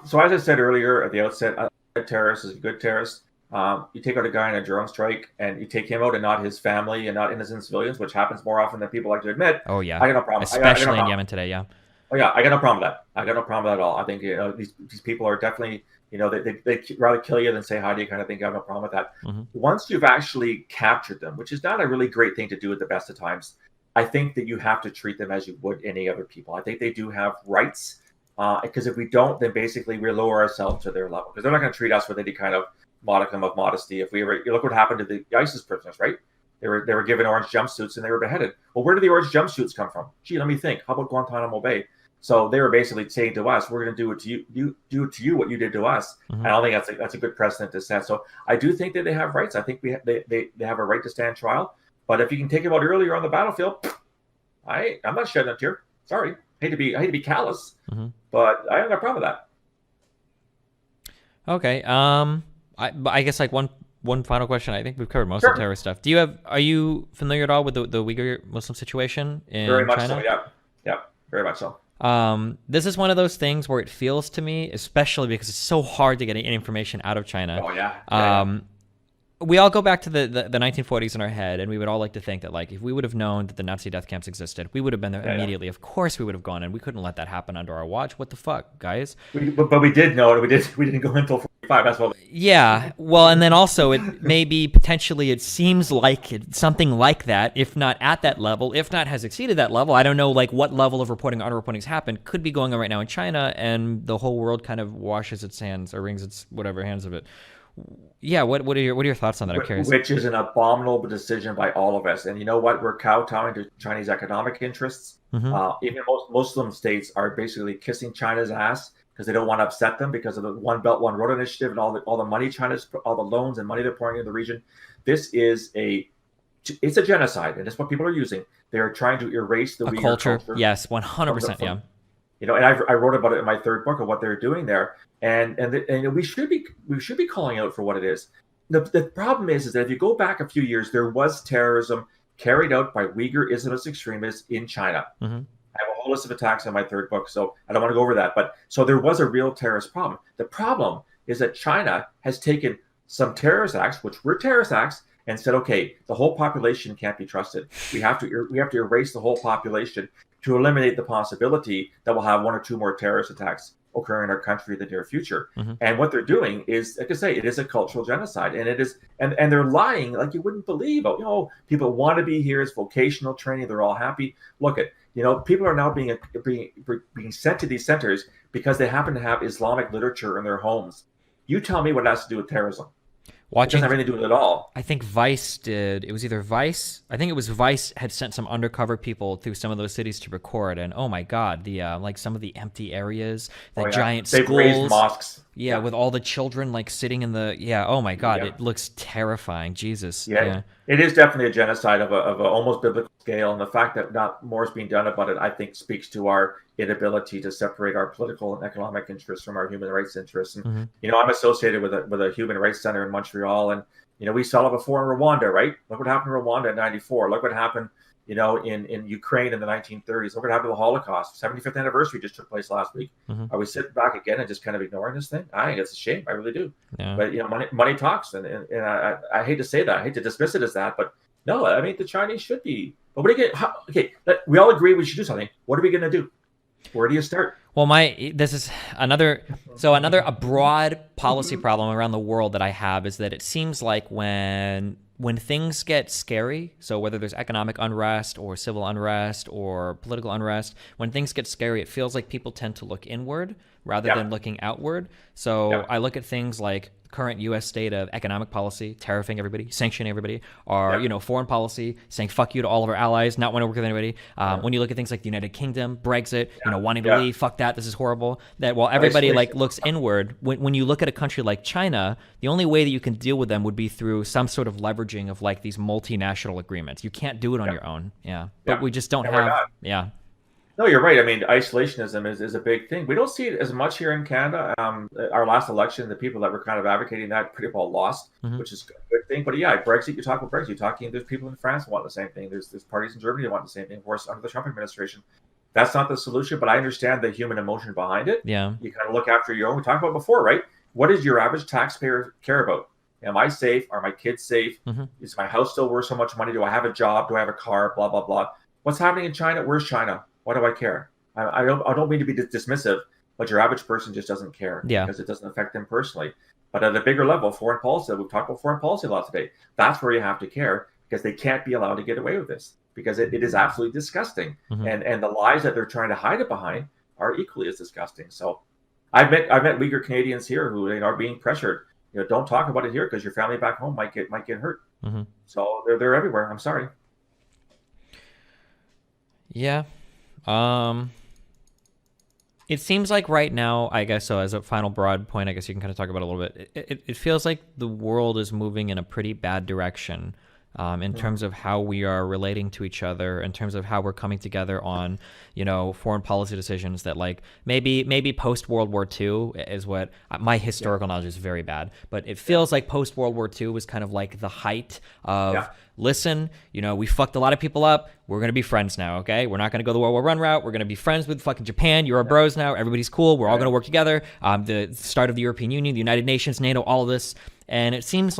So as I said earlier at the outset, a terrorist is a good terrorist. You take out a guy in a drone strike and you take him out and not his family and not innocent civilians, which happens more often than people like to admit. Oh yeah, I got no problem. Especially in Yemen today, yeah. Oh yeah, I got no problem with that. I got no problem with that at all. I think these people are definitely, they rather kill you than say hi to you, kind of thing. I have no problem with that. Once you've actually captured them, which is not a really great thing to do at the best of times, I think that you have to treat them as you would any other people. I think they do have rights, because if we don't, then basically we lower ourselves to their level, because they're not going to treat us with any kind of modicum of modesty. If we ever, you look what happened to the ISIS prisoners, right? They were given orange jumpsuits and they were beheaded. Well, where did the orange jumpsuits come from? Gee, let me think. How about Guantanamo Bay? So they were basically saying to us, "We're going to do it to you. You do it to you what you did to us." I don't think that's a good precedent to set. So I do think that they have rights. I think they have a right to stand trial. But if you can take them out earlier on the battlefield, I'm not shedding a tear. Sorry, I hate to be callous, but I don't have a problem with that. Okay. I guess like one final question. I think we've covered most of the terrorist stuff. Are you familiar at all with the Uyghur Muslim situation in China? Very much so, yeah, very much so. This is one of those things where it feels to me, especially because it's so hard to get any information out of China. Oh yeah. We all go back to the 1940s in our head, and we would all like to think that like if we would have known that the Nazi death camps existed, we would have been there immediately. Of course we would have gone, and we couldn't let that happen under our watch. What the fuck, guys? But we did know it. We didn't go until 45. That's what. Yeah. Well, and then also it maybe potentially it seems like something like that, if not at that level, if not has exceeded that level. I don't know like what level of reporting or underreporting has happened. Could be going on right now in China, and the whole world kind of washes its hands or wrings its whatever hands of it. Yeah, what are your thoughts on that? I'm curious. Which is an abominable decision by all of us. And you know what? We're kowtowing to Chinese economic interests. Even most Muslim states are basically kissing China's ass because they don't want to upset them because of the One Belt One Road initiative and all the money all the loans and money they're pouring into the region. This is it's a genocide, and that's what people are using. They are trying to erase the Uyghur culture. Yes, 100%. Yeah. And I wrote about it in my third book of what they're doing there, and we should be calling out for what it is. The problem is that if you go back a few years, there was terrorism carried out by Uyghur Islamist extremists in China. Mm-hmm. I have a whole list of attacks in my third book, so I don't want to go over that. But so there was a real terrorist problem. The problem is that China has taken some terrorist acts, which were terrorist acts, and said, okay, the whole population can't be trusted. We have to erase the whole population to eliminate the possibility that we'll have one or two more terrorist attacks occur in our country in the near future. Mm-hmm. And what they're doing is, like I say, it is a cultural genocide, and it is, and they're lying like you wouldn't believe. Oh, people want to be here. It's vocational training. They're all happy. Look at, people are now being sent to these centers because they happen to have Islamic literature in their homes. You tell me what it has to do with terrorism. It doesn't have anything to do with it at all. I think Vice did. It was either Vice. I think it was Vice had sent some undercover people through some of those cities to record. And oh my God, the like some of the empty areas, the giant schools. They've raised mosques. Yeah, with all the children like sitting in the. Yeah. Oh my God, it looks terrifying. Jesus. Yeah. It is definitely a genocide of a almost biblical scale, and the fact that not more is being done about it, I think, speaks to our inability to separate our political and economic interests from our human rights interests. And I'm associated with a human rights center in Montreal, and we saw it before in Rwanda, right? Look what happened in Rwanda in '94. Look what happened, in Ukraine in the 1930s. Look what happened to the Holocaust. 75th anniversary just took place last week. Are we sitting back again and just kind of ignoring this thing? I think it's a shame. I really do. Yeah. But money talks, and I hate to say that. I hate to dismiss it as that, but no, I mean the Chinese should be. But what do you get? Okay, we all agree we should do something. What are we going to do? Where do you start? Well, this is another broad policy problem around the world that I have is that it seems like when things get scary, so whether there's economic unrest or civil unrest or political unrest, when things get scary, it feels like people tend to look inward rather than looking outward. So I look at things like current U.S. state of economic policy, tariffing everybody, sanctioning everybody, or foreign policy, saying fuck you to all of our allies, not want to work with anybody. When you look at things like the United Kingdom, Brexit, wanting to leave, fuck that, this is horrible. That while everybody looks inward, when you look at a country like China, the only way that you can deal with them would be through some sort of leveraging of like these multinational agreents. You can't do it on your own. But we just don't have. No, you're right. I mean, isolationism is a big thing. We don't see it as much here in Canada. Our last election, the people that were kind of advocating that pretty well lost, which is a good thing. But Brexit, you talk about Brexit, there's people in France who want the same thing. There's parties in Germany that want the same thing, of course, under the Trump administration. That's not the solution, but I understand the human emotion behind it. Yeah. You kind of look after your own. We talked about before, right? What does your average taxpayer care about? Am I safe? Are my kids safe? Is my house still worth so much money? Do I have a job? Do I have a car? Blah, blah, blah. What's happening in China? Where's China? Why do I care? I don't mean to be dismissive, but your average person just doesn't care because it doesn't affect them personally. But at a bigger level, foreign policy, we've talked about foreign policy a lot today. That's where you have to care because they can't be allowed to get away with this because it is absolutely disgusting. And the lies that they're trying to hide it behind are equally as disgusting. So I've met Uyghur Canadians here who are being pressured. Don't talk about it here because your family back home might get hurt. So they're everywhere. I'm sorry. Yeah. It seems like right now, I guess, so as a final broad point, I guess you can kind of talk about it a little bit. It feels like the world is moving in a pretty bad direction in terms of how we are relating to each other, in terms of how we're coming together on, foreign policy decisions that like maybe post World War II is what my historical knowledge is very bad, but it feels like post World War II was kind of like the height of listen, we fucked a lot of people up. We're going to be friends now, okay? We're not going to go the World War I route. We're going to be friends with fucking Japan. You're our bros now. Everybody's cool. We're all going to work together. The start of the European Union, the United Nations, NATO, all of this. And it feels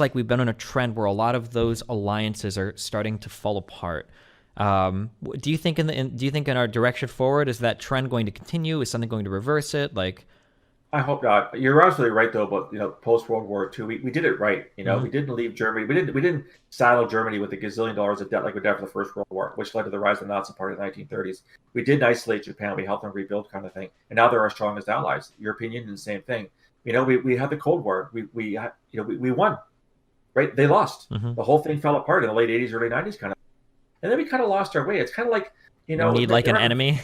like we've been on a trend where a lot of those alliances are starting to fall apart. Do you think in our direction forward, is that trend going to continue? Is something going to reverse it? I hope not. You're absolutely right, though. But post World War II, we did it right. We didn't leave Germany. We didn't saddle Germany with $1 gazillion of debt like we did for the First World War, which led to the rise of the Nazi Party in the 1930s. We didn't isolate Japan. We helped them rebuild, kind of thing. And now they're our strongest allies. European Union, the same thing. We had the Cold War. We won, right? They lost. The whole thing fell apart in the late 80s, early 90s, kind of. And then we kind of lost our way. It's kind of like we need like an enemy.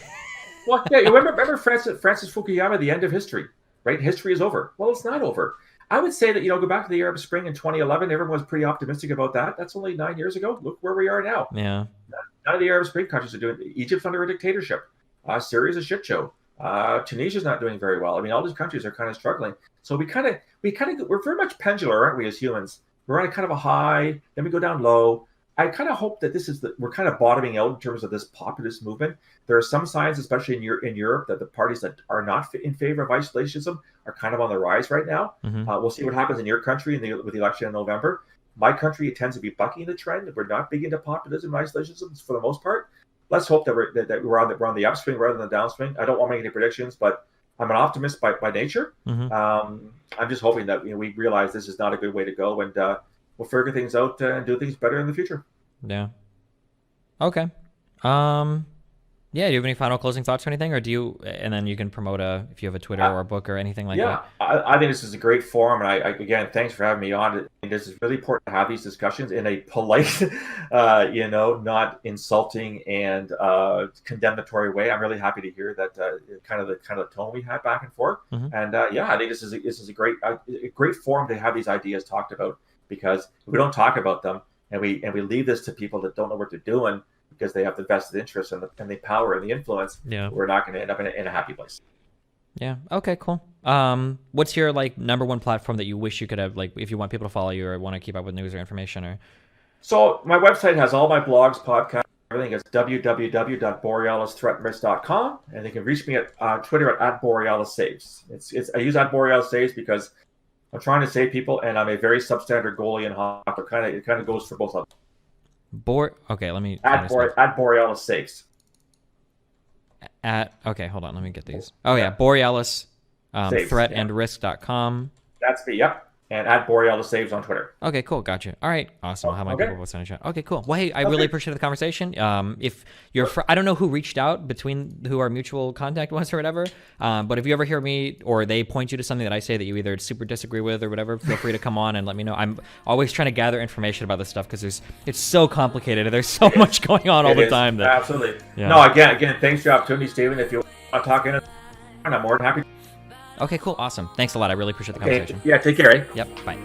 Well, yeah. Remember Francis Fukuyama, the end of history. Right? History is over. Well, it's not over. I would say that, go back to the Arab Spring in 2011, everyone was pretty optimistic about that. That's only 9 years ago. Look where we are now. Yeah. None of the Arab Spring countries are doing it. Egypt's under a dictatorship. Syria's a shit show. Tunisia's not doing very well. I mean, all these countries are kind of struggling. So we're very much pendular, aren't we, as humans? We're on a kind of a high, then we go down low. I kind of hope that we're kind of bottoming out in terms of this populist movement. There are some signs, especially in Europe, that the parties that are not in favor of isolationism are kind of on the rise right now. We'll see what happens in your country with the election in November. My country, it tends to be bucking the trend. We're not big into populism and isolationism for the most part. Let's hope that we're on the upswing rather than the downswing. I don't want to make any predictions, but I'm an optimist by nature. I'm just hoping that we realize this is not a good way to go, and we'll figure things out and do things better in the future. Yeah. Okay. Yeah, do you have any final closing thoughts or anything? Or do you, and then you can promote if you have a Twitter or a book or anything like that? Yeah, I think this is a great forum. And I again, thanks for having me on. This is really important to have these discussions in a polite, not insulting and condemnatory way. I'm really happy to hear that kind of the tone we had back and forth. And I think this is a great forum to have these ideas talked about, because if we don't talk about them and we leave this to people that don't know what they're doing, because they have the vested interest and the power and the influence, we're not going to end up in a happy place. Yeah. Okay, cool. What's your number one platform that you wish you could have, if you want people to follow you or want to keep up with news or information? Or So my website has all my blogs, podcasts, everything. It's www.borealisthreatandrisk.com, and they can reach me at Twitter at @BorealisSaves. I use @BorealisSaves because I'm trying to save people, and I'm a very substandard goalie in hockey. It kind of goes for both of them. Okay, let me at Borealis Saves. Okay, hold on, let me get these. Oh yeah, Borealis threatandrisk.com. That's me. Yep. And at Borealis Saves on Twitter. Okay, cool. Gotcha. All right. Awesome. I'll have my people post on the chat. Okay, cool. Well, hey, I really appreciate the conversation. If you're, I don't know who reached out between who our mutual contact was or whatever, but if you ever hear me or they point you to something that I say that you either super disagree with or whatever, feel free to come on and let me know. I'm always trying to gather information about this stuff because it's so complicated and there's so much going on all the time. Absolutely. Yeah. No, again, thanks for the opportunity, Stephen. If you want to talk in, I'm more than happy. Okay, cool. Awesome. Thanks a lot. I really appreciate the conversation. Yeah, take care. Yep. Bye.